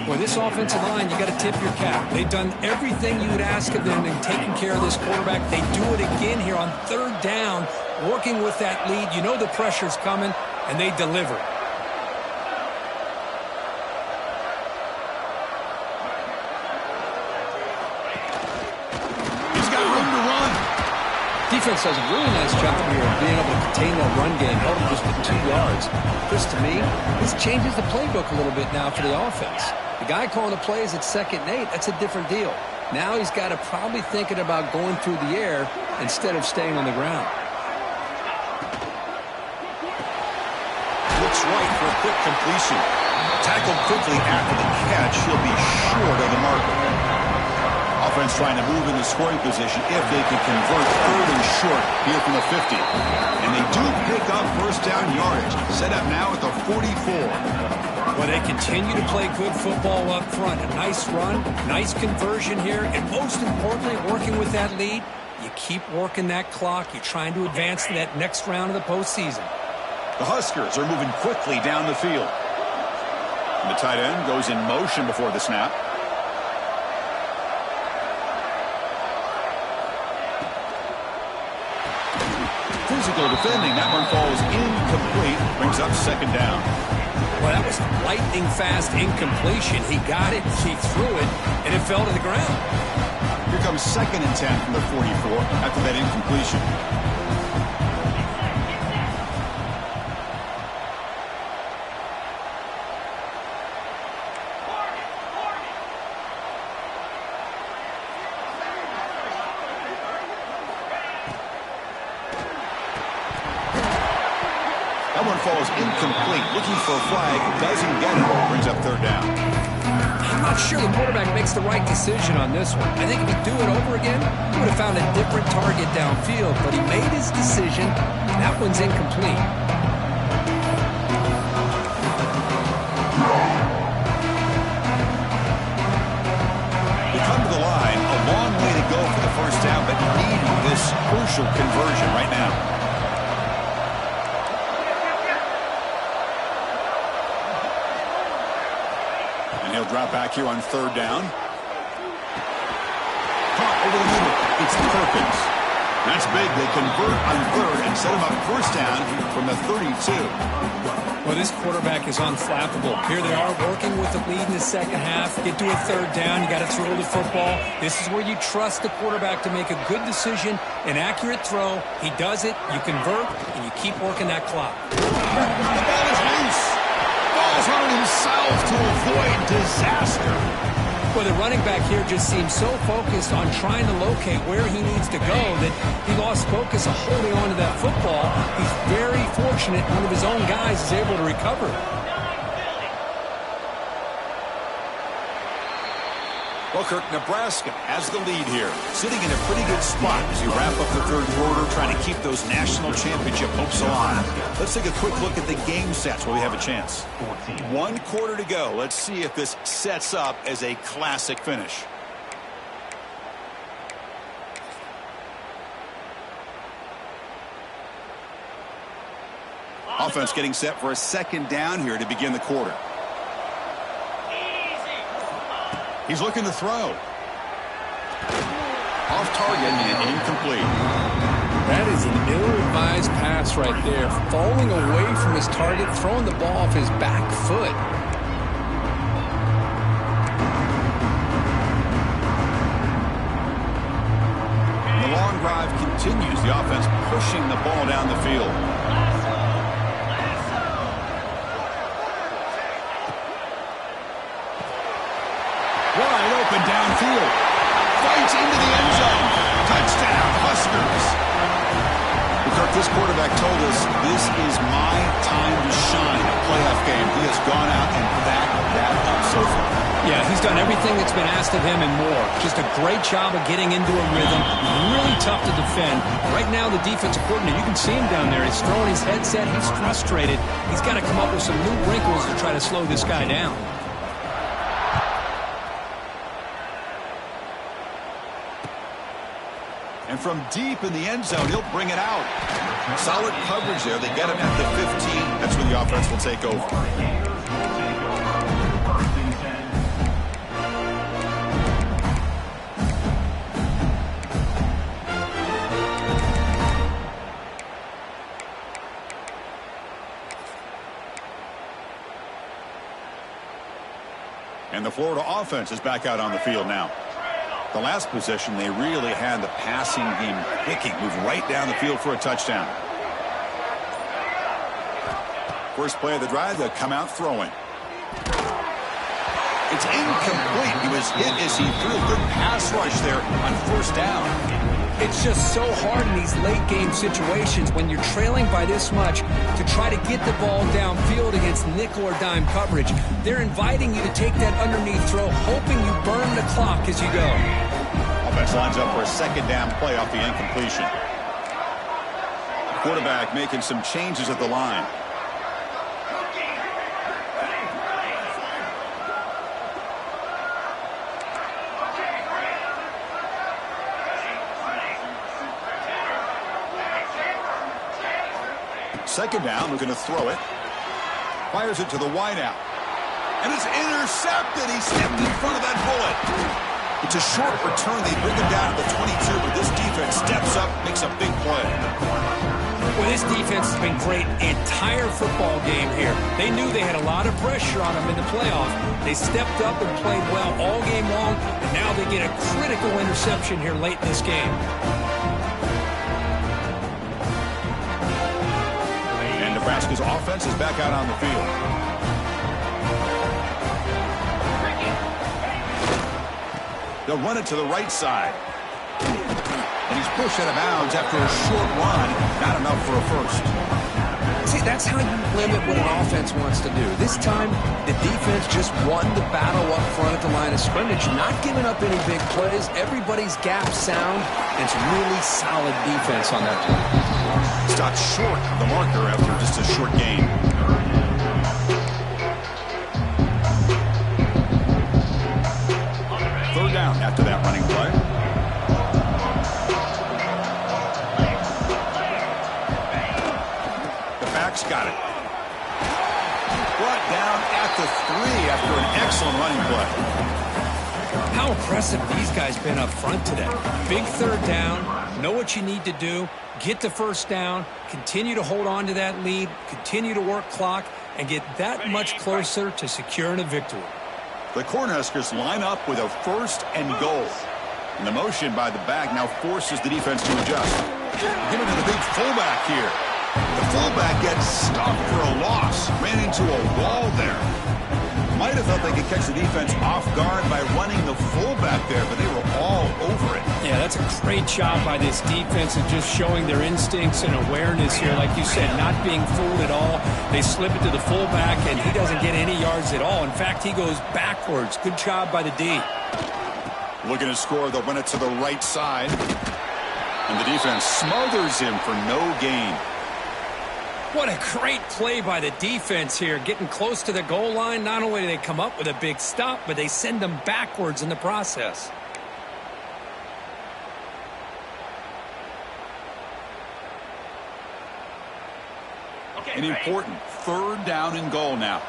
Well, this offensive line, you got to tip your cap. They've done everything you would ask of them in taking care of this quarterback. They do it again here on third down, working with that lead. You know the pressure's coming, and they deliver. He's got room to run. Defense does a really nice job here of being able to contain that run game, held him just at 2 yards. Chris, to me, this changes the playbook a little bit now for the offense. The guy calling the plays at 2nd and 8, that's a different deal. Now he's got to probably thinking about going through the air instead of staying on the ground. Looks right for a quick completion. Tackled quickly after the catch. He'll be short of the marker. Offense trying to move in the scoring position if they can convert third and short here from the 50. And they do pick up first down yardage. Set up now at the 44. Well, they continue to play good football up front. A nice run, nice conversion here, and most importantly, working with that lead, you keep working that clock. You're trying to advance to that next round of the postseason. The Huskers are moving quickly down the field. And the tight end goes in motion before the snap. Physical defending. That one falls incomplete. Brings up second down. Well, that was lightning-fast incompletion. He got it, he threw it, and it fell to the ground. Here comes 2nd and 10 from the 44 after that incompletion. That one falls incomplete. Looking for a flag. Doesn't get it. Brings up third down. I'm not sure the quarterback makes the right decision on this one. I think if he'd do it over again, he would have found a different target downfield. But he made his decision. That one's incomplete. They come to the line. A long way to go for the first down, but needing this crucial conversion right now. He'll drop back here on third down. Caught over the middle. It's Perkins. That's big. They convert on third and set him up first down from the 32. Well, this quarterback is unflappable. Here they are working with the lead in the second half. Get to a third down. You got to throw the football. This is where you trust the quarterback to make a good decision, an accurate throw. He does it. You convert, and you keep working that clock. The ball is loose. Ball's running himself to avoid disaster. Well, the running back here just seems so focused on trying to locate where he needs to go that he lost focus of holding on to that football. He's very fortunate one of his own guys is able to recover. Well, Kirk, Nebraska has the lead here, sitting in a pretty good spot as you wrap up the third quarter, trying to keep those national championship hopes alive. Let's take a quick look at the game sets where we have a chance. 1 quarter to go. Let's see if this sets up as a classic finish. Offense getting set for a second down here to begin the quarter. He's looking to throw. Off target and incomplete. That is an ill-advised pass right there. Falling away from his target, throwing the ball off his back foot. The long drive continues. The offense pushing the ball down the field. Wide open downfield. Fights into the end zone. Touchdown, Huskers. Kirk, this quarterback told us this is my time to shine a playoff game. He has gone out and backed that up so far. Yeah, he's done everything that's been asked of him and more. Just a great job of getting into a rhythm. Really tough to defend. Right now, the defensive coordinator, you can see him down there. He's throwing his headset. He's frustrated. He's got to come up with some new wrinkles to try to slow this guy down. And from deep in the end zone, he'll bring it out. Solid coverage there. They get him at the 15. That's where the offense will take over. And the Florida offense is back out on the field now. The last possession, they really had the passing game picking. Moved right down the field for a touchdown. First play of the drive, they'll come out throwing. It's incomplete. He was hit as he threw. Good pass rush there on first down. It's just so hard in these late game situations when you're trailing by this much to try to get the ball downfield against nickel or dime coverage. They're inviting you to take that underneath throw, hoping you burn the clock as you go. Offense lines up for a second down play off the incompletion. Quarterback making some changes at the line. Second down, looking to throw it. Fires it to the wideout. And it's intercepted. He stepped in front of that bullet. It's a short return. They bring him down to the 22, but this defense steps up, makes a big play. Well, this defense has been great entire football game here. They knew they had a lot of pressure on them in the playoff. They stepped up and played well all game long, and now they get a critical interception here late in this game. Nebraska's offense is back out on the field. They'll run it to the right side. And he's pushed out of bounds after a short run. Not enough for a first. See, that's how you limit what an offense wants to do. This time, the defense just won the battle up front at the line of scrimmage, not giving up any big plays. Everybody's gap sound. And it's really solid defense on that play. Stopped short of the marker after just a short gain. Third down after that running play. The backs got it. Brought down at the 3 after an excellent running play. How impressive these guys been up front today. Big third down. Know what you need to do. Get the first down, continue to hold on to that lead, continue to work clock, and get that much closer to securing a victory. The Cornhuskers line up with a first and goal. And the motion by the back now forces the defense to adjust. Give it to the big fullback here. The fullback gets stopped for a loss. Ran into a wall there. Might have thought they could catch the defense off guard by running the fullback there, but they were all over it. Yeah, that's a great job by this defense of just showing their instincts and awareness here. Like you said, not being fooled at all. They slip it to the fullback, and he doesn't get any yards at all. In fact, he goes backwards. Good job by the D. Looking to score, they'll run it to the right side. And the defense smothers him for no gain. What a great play by the defense here. Getting close to the goal line, not only do they come up with a big stop, but they send them backwards in the process. An important third down and goal now.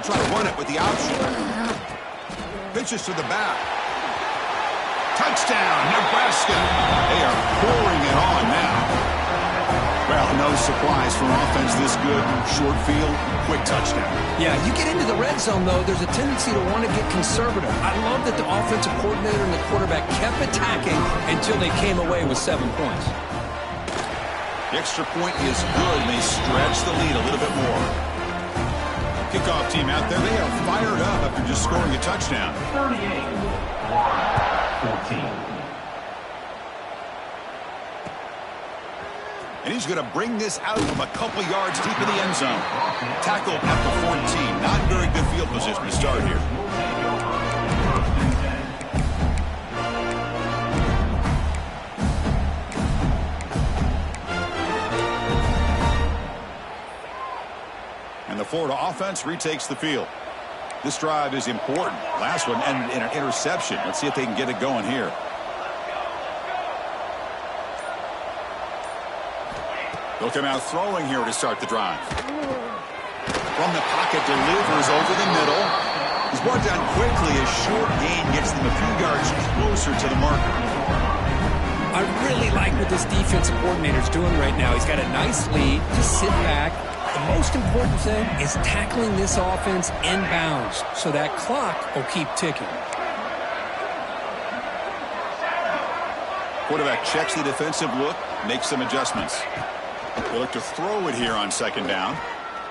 try to run it with the option. Pitches to the back. Touchdown, Nebraska. They are pouring it on now. Well, no surprise for an offense this good. Short field, quick touchdown. Yeah, you get into the red zone, though, there's a tendency to want to get conservative. I love that the offensive coordinator and the quarterback kept attacking until they came away with 7 points. The extra point is good, and they stretch the lead a little bit more. Kickoff team out there, they are fired up after just scoring a touchdown. 38, Florida, 14. And he's going to bring this out from a couple yards deep in the end zone. Tackle at the 14. Not very good field position to start here. And the Florida offense retakes the field. This drive is important. Last one ended in an interception. Let's see if they can get it going here. They'll come out throwing here to start the drive. From the pocket, delivers over the middle. He's brought down quickly. A short gain gets them a few yards closer to the marker. I really like what this defensive coordinator is doing right now. He's got a nice lead. Just sit back. The most important thing is tackling this offense inbounds so that clock will keep ticking. Quarterback checks the defensive look, makes some adjustments. They look to throw it here on second down.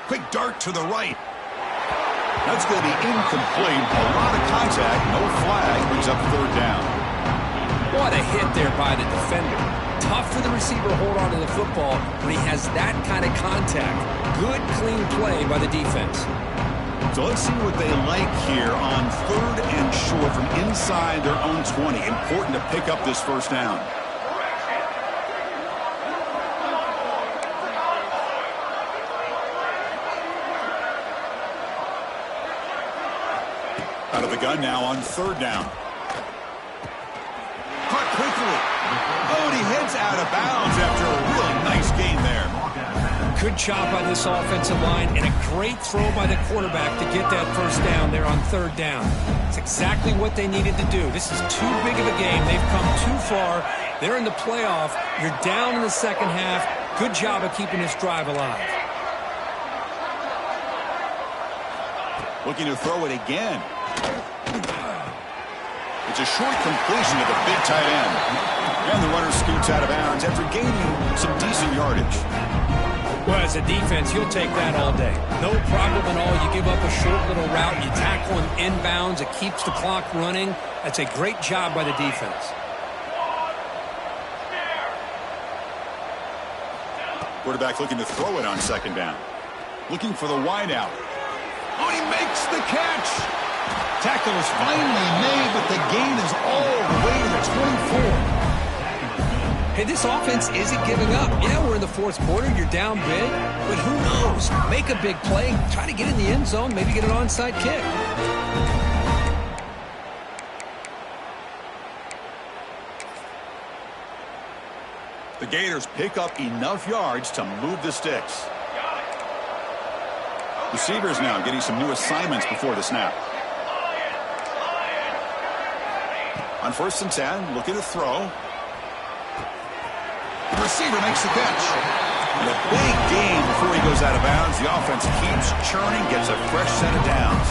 Quick dart to the right. That's going to be incomplete. A lot of contact. No flag. Brings up third down. What a hit there by the defender. Tough for the receiver to hold on to the football when he has that kind of contact. Good, clean play by the defense. So let's see what they like here on third and short from inside their own 20. Important to pick up this first down. Out of the gun now on third down. Caught quickly. Oh, and he heads out of bounds after a really nice gain there. Good job by this offensive line and a great throw by the quarterback to get that first down there on third down. It's exactly what they needed to do. This is too big of a game. They've come too far. They're in the playoff. You're down in the second half. Good job of keeping this drive alive. Looking to throw it again. It's a short completion to the big tight end. And the runner scoots out of bounds after gaining some decent yardage. Well, as a defense, you'll take that all day. No problem at all. You give up a short little route. You tackle him inbounds. It keeps the clock running. That's a great job by the defense. Quarterback looking to throw it on second down. Looking for the wideout. Oh, he makes the catch. Tackle is finally made, but the gain is all the way to the 24. Hey, this offense isn't giving up. Yeah, we're in the fourth quarter. You're down big. But who knows? Make a big play. Try to get in the end zone. Maybe get an onside kick. The Gators pick up enough yards to move the sticks. Receivers now getting some new assignments before the snap. On first and 10, looking to throw. The receiver makes the catch. And a big gain before he goes out of bounds. The offense keeps churning, gets a fresh set of downs.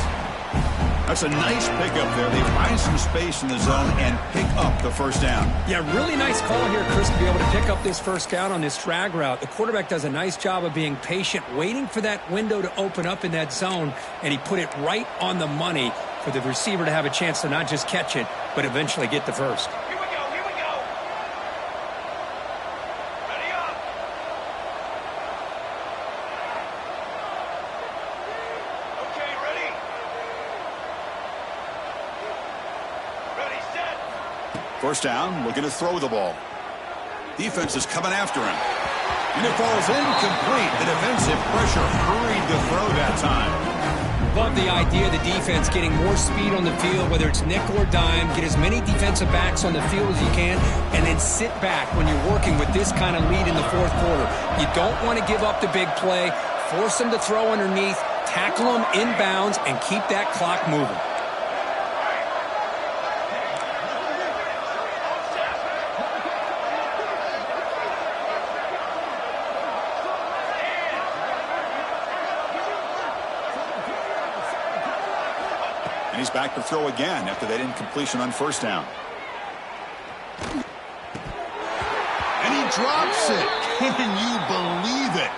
That's a nice pickup there. They find some space in the zone and pick up the first down. Yeah, really nice call here, Chris, to be able to pick up this first down on this drag route. The quarterback does a nice job of being patient, waiting for that window to open up in that zone, and he put it right on the money for the receiver to have a chance to not just catch it, but eventually get the first. Here we go, here we go. Ready up. Okay, ready. Ready, set. First down, looking to throw the ball. Defense is coming after him. And it falls incomplete. The defensive pressure hurried the throw that time. Love the idea of the defense getting more speed on the field, whether it's nickel or dime. Get as many defensive backs on the field as you can, and then sit back when you're working with this kind of lead in the fourth quarter. You don't want to give up the big play. Force them to throw underneath. Tackle him inbounds and keep that clock moving. And he's back to throw again after that incompletion on first down. And he drops it. Can you believe it?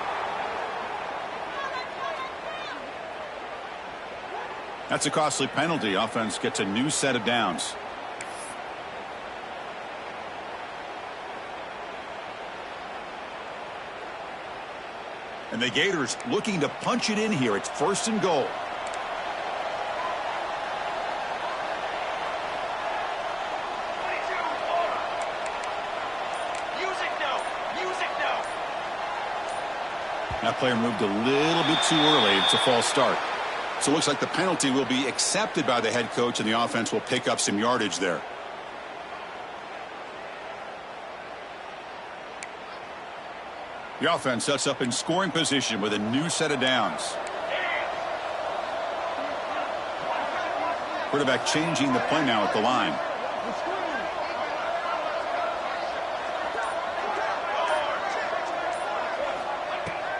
That's a costly penalty. Offense gets a new set of downs. And the Gators looking to punch it in here. It's 1st and goal. That player moved a little bit too early. It's a false start. So it looks like the penalty will be accepted by the head coach, and the offense will pick up some yardage there. The offense sets up in scoring position with a new set of downs. Quarterback changing the play now at the line.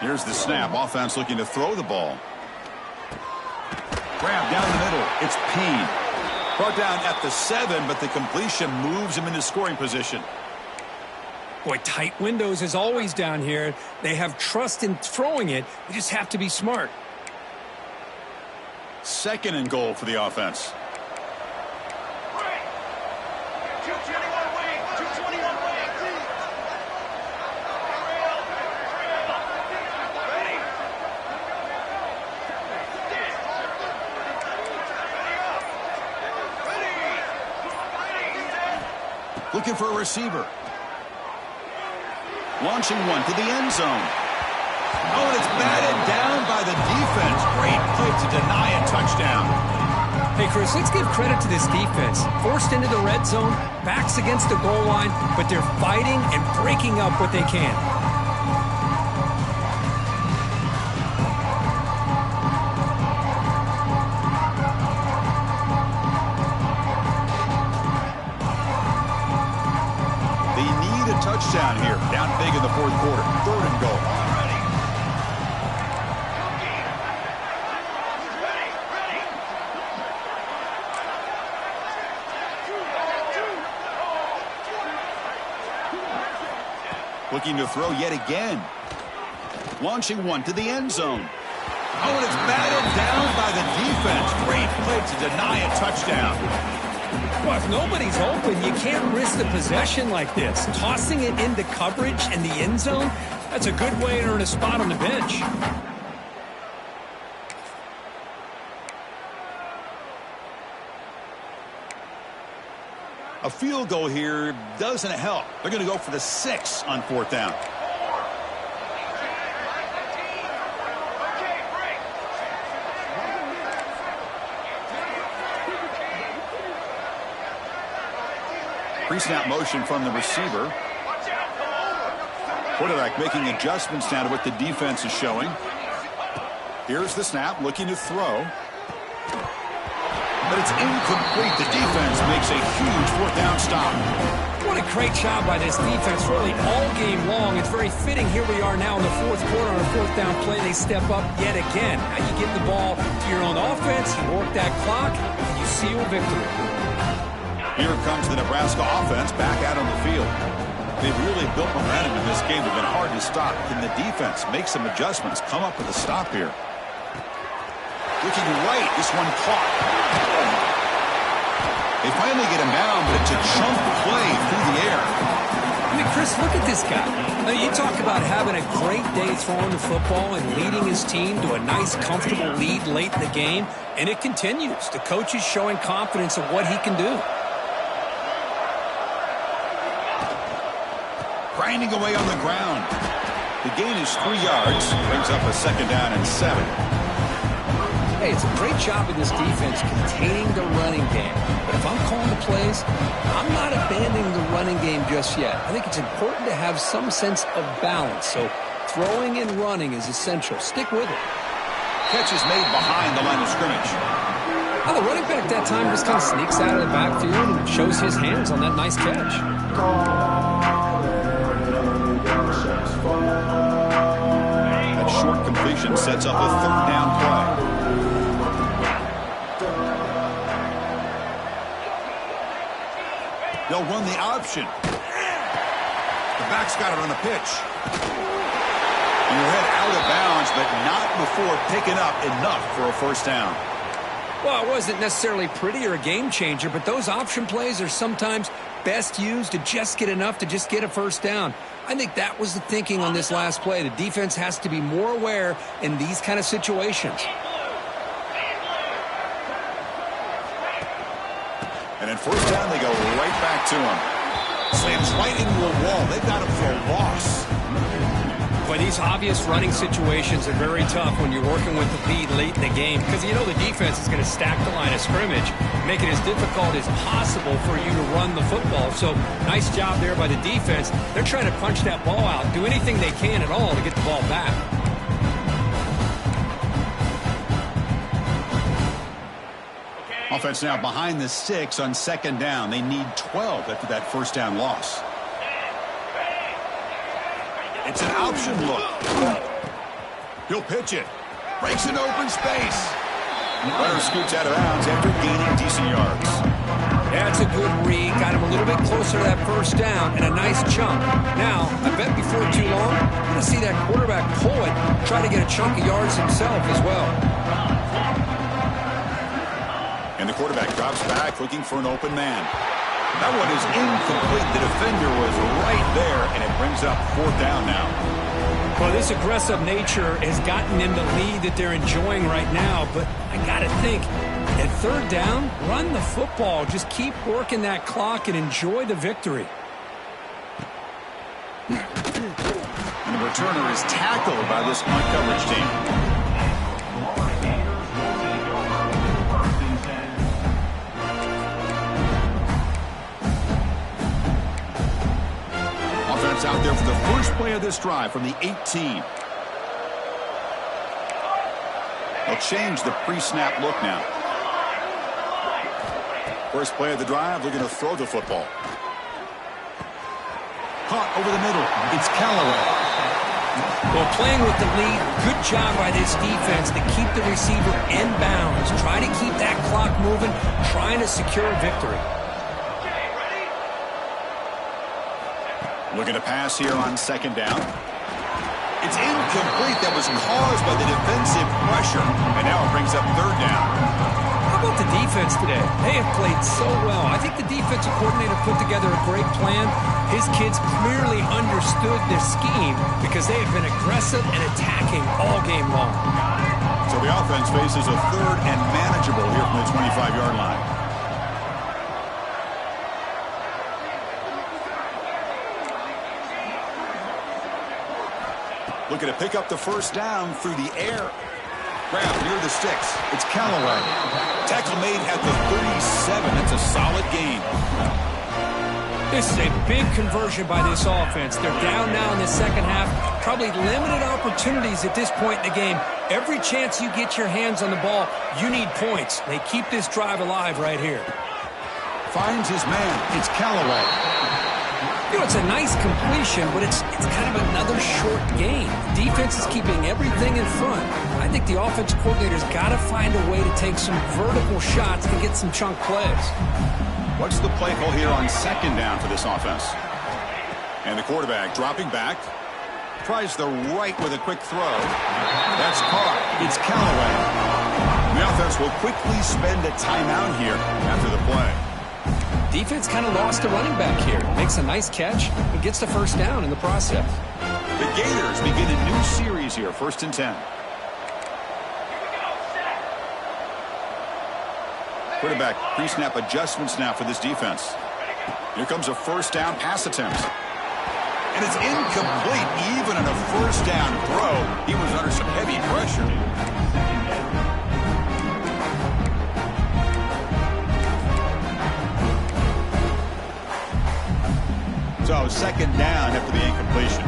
Here's the snap. Offense looking to throw the ball. Grab down the middle. It's Payne. Brought down at the 7, but the completion moves him into scoring position. Boy, tight windows is always down here. They have trust in throwing it. They just have to be smart. 2nd and goal for the offense. Looking for a receiver. Launching one to the end zone. Oh, and it's batted down by the defense. Great play to deny a touchdown. Hey, Chris, let's give credit to this defense. Forced into the red zone, backs against the goal line, but they're fighting and breaking up what they can. Touchdown here. Down big in the 4th quarter. 3rd and goal. Looking to throw yet again. Launching one to the end zone. Oh, and it's batted down by the defense. Great play to deny a touchdown. Well, if nobody's open, you can't risk the possession like this. Tossing it into coverage in the end zone, that's a good way to earn a spot on the bench. A field goal here doesn't help. They're going to go for the 6 on 4th down. Pre-snap motion from the receiver. Quarterback making adjustments now to what the defense is showing. Here's the snap, looking to throw. But it's incomplete. The defense makes a huge 4th down stop. What a great job by this defense, really all game long. It's very fitting. Here we are now in the 4th quarter on a 4th down play. They step up yet again. Now you get the ball to your own offense, you work that clock, and you seal victory. Here comes the Nebraska offense back out on the field. They've really built momentum in this game. They've been hard to stop. Can the defense make some adjustments, come up with a stop here? Looking right, this one caught. They finally get him down, but it's a chunk play through the air. I mean, Chris, look at this guy. Now, you talk about having a great day throwing the football and leading his team to a nice, comfortable lead late in the game, and it continues. The coach is showing confidence of what he can do. Grinding away on the ground. The gain is 3 yards. Brings up a 2nd down and 7. Hey, it's a great job in this defense containing the running game. But if I'm calling the plays, I'm not abandoning the running game just yet. I think it's important to have some sense of balance. So throwing and running is essential. Stick with it. Catch is made behind the line of scrimmage. Well, the running back that time just kind of sneaks out of the backfield and shows his hands on that nice catch. That short completion sets up a third down play. They'll run the option. The back's got it on the pitch. And your head out of bounds, but not before picking up enough for a first down. Well, it wasn't necessarily pretty or a game changer, but those option plays are sometimes best used to just get enough to just get a first down. I think that was the thinking on this last play. The defense has to be more aware in these kind of situations. And then first down, they go right back to him. Slams right into a wall. They've got him for a loss. But these obvious running situations are very tough when you're working with the lead late in the game because you know the defense is going to stack the line of scrimmage, make it as difficult as possible for you to run the football. So nice job there by the defense. They're trying to punch that ball out, do anything they can at all to get the ball back. Offense now behind the 6 on second down. They need 12 after that first down loss. It's an option look. He'll pitch it. Breaks an open space. Runner scoots out of bounds after gaining decent yards. That's a good read. Got him a little bit closer to that first down and a nice chunk. Now, I bet before too long, you're going to see that quarterback pull it, try to get a chunk of yards himself as well. And the quarterback drops back looking for an open man. That one is incomplete. The defender was right there, and it brings up fourth down now. Well, this aggressive nature has gotten them the lead that they're enjoying right now, but I got to think, at third down, run the football. Just keep working that clock and enjoy the victory. And the returner is tackled by this punt coverage team. Out there for the first play of this drive from the 18. They'll change the pre-snap look now. First play of the drive, they're going to throw the football. Caught over the middle. It's Callaway. Well, playing with the lead, good job by this defense to keep the receiver in bounds. Try to keep that clock moving, trying to secure a victory. Looking to pass here on second down. It's incomplete. That was caused by the defensive pressure. And now it brings up third down. How about the defense today? They have played so well. I think the defensive coordinator put together a great plan. His kids clearly understood their scheme because they have been aggressive and attacking all game long. So the offense faces a third and manageable here from the 25-yard line. Looking to pick up the first down through the air. Grab near the sticks. It's Callaway. Tackle made at the 37. That's a solid gain. This is a big conversion by this offense. They're down now in the second half. Probably limited opportunities at this point in the game. Every chance you get your hands on the ball, you need points. They keep this drive alive right here. Finds his man. It's Callaway. You know, it's a nice completion, but it's kind of another short game. Defense is keeping everything in front. I think the offensive coordinator's got to find a way to take some vertical shots and get some chunk plays. What's the play call here on second down for this offense? And the quarterback dropping back. Tries the right with a quick throw. That's caught. It's Callaway. The offense will quickly spend a timeout here after the play. Defense kind of lost a running back here. Makes a nice catch and gets the first down in the process. The Gators begin a new series here, 1st and 10. Quarterback pre-snap adjustments now for this defense. Here comes a first down pass attempt. And it's incomplete. Even on a first down throw, he was under some heavy pressure. So second down after the incompletion.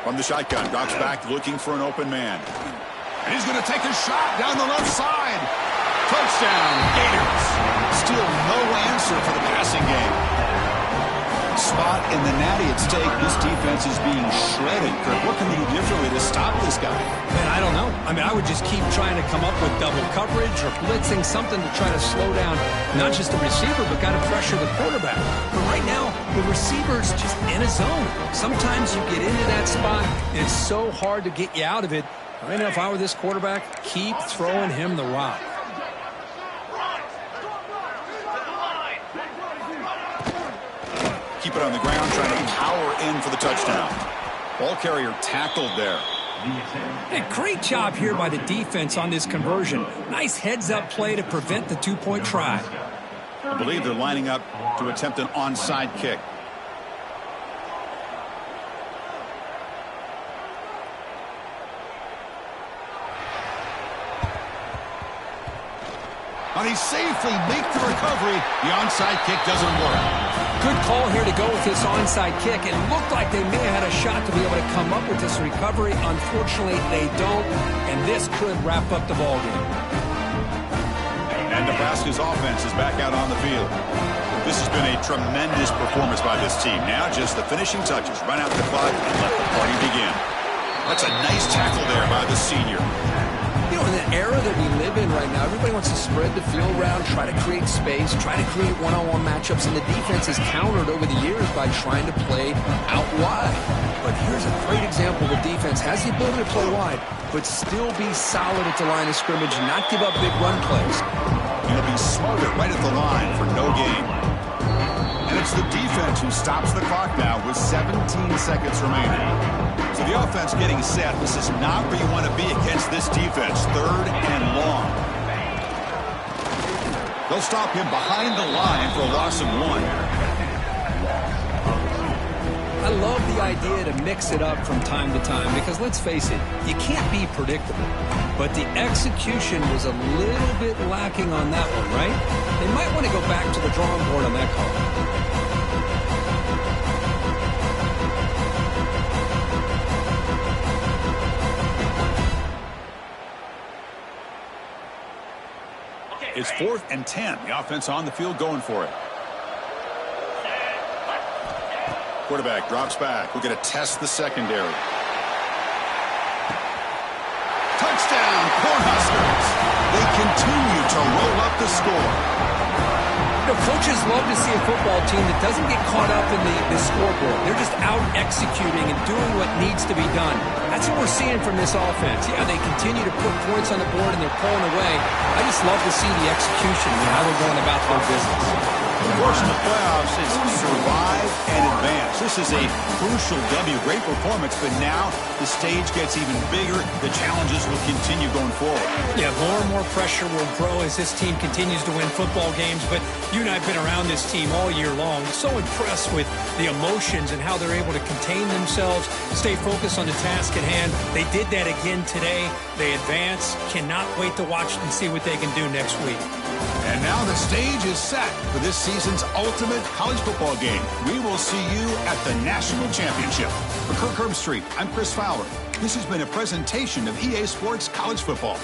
From the shotgun, drops back looking for an open man. And he's going to take a shot down the left side. Touchdown, Gators. Still no answer for the passing game. Spot in the natty at stake. This defense is being shredded. Kirk, what can they do differently to stop this guy? Man, I don't know. I mean, I would just keep trying to come up with double coverage or blitzing, something to try to slow down not just the receiver, but got to pressure the quarterback. But right now, the receiver's just in a zone. Sometimes you get into that spot, and it's so hard to get you out of it. Right now, if I were this quarterback, keep throwing him the rock. Keep it on the ground, trying to power in for the touchdown. Ball carrier tackled there. Hey, great job here by the defense on this conversion. Nice heads-up play to prevent the two-point try. I believe they're lining up to attempt an onside kick. And he safely makes the recovery. The onside kick doesn't work. Good call here to go with this onside kick. It looked like they may have had a shot to be able to come up with this recovery. Unfortunately, they don't, and this could wrap up the ballgame. And Nebraska's offense is back out on the field. This has been a tremendous performance by this team. Now just the finishing touches. Run out the clock and let the party begin. That's a nice tackle there by the senior. You know, in the era that we live in right now, everybody wants to spread the field around, try to create space, try to create one-on-one matchups, and the defense has countered over the years by trying to play out wide. But here's a great example. The defense has the ability to play wide, but still be solid at the line of scrimmage, not give up big run plays. Going to be smothered right at the line for no gain. And it's the defense who stops the clock now with 17 seconds remaining. So the offense getting set. This is not where you want to be against this defense. 3rd and long. They'll stop him behind the line for a loss of 1. I love the idea to mix it up from time to time because, let's face it, you can't be predictable. But the execution was a little bit lacking on that one, right? They might want to go back to the drawing board on that call. It's 4th and 10. The offense on the field going for it. Quarterback drops back. We're going to test the secondary. Touchdown, Cornhuskers. They continue to roll up the score. You know, coaches love to see a football team that doesn't get caught up in the scoreboard. They're just out executing and doing what needs to be done. That's what we're seeing from this offense. Yeah, they continue to put points on the board and they're pulling away. I just love to see the execution and how they're going about their business. Of course, in the playoffs, it's survive and advance. This is a crucial W. Great performance, but now the stage gets even bigger. The challenges will continue going forward. Yeah, more and more pressure will grow as this team continues to win football games, but you and I have been around this team all year long. So impressed with the emotions and how they're able to contain themselves, stay focused on the task at hand. They did that again today. They advance. Cannot wait to watch and see what they can do next week. And now the stage is set for this season's ultimate college football game. We will see you at the National Championship. For Kirk Herbstreit, I'm Chris Fowler. This has been a presentation of EA Sports College Football.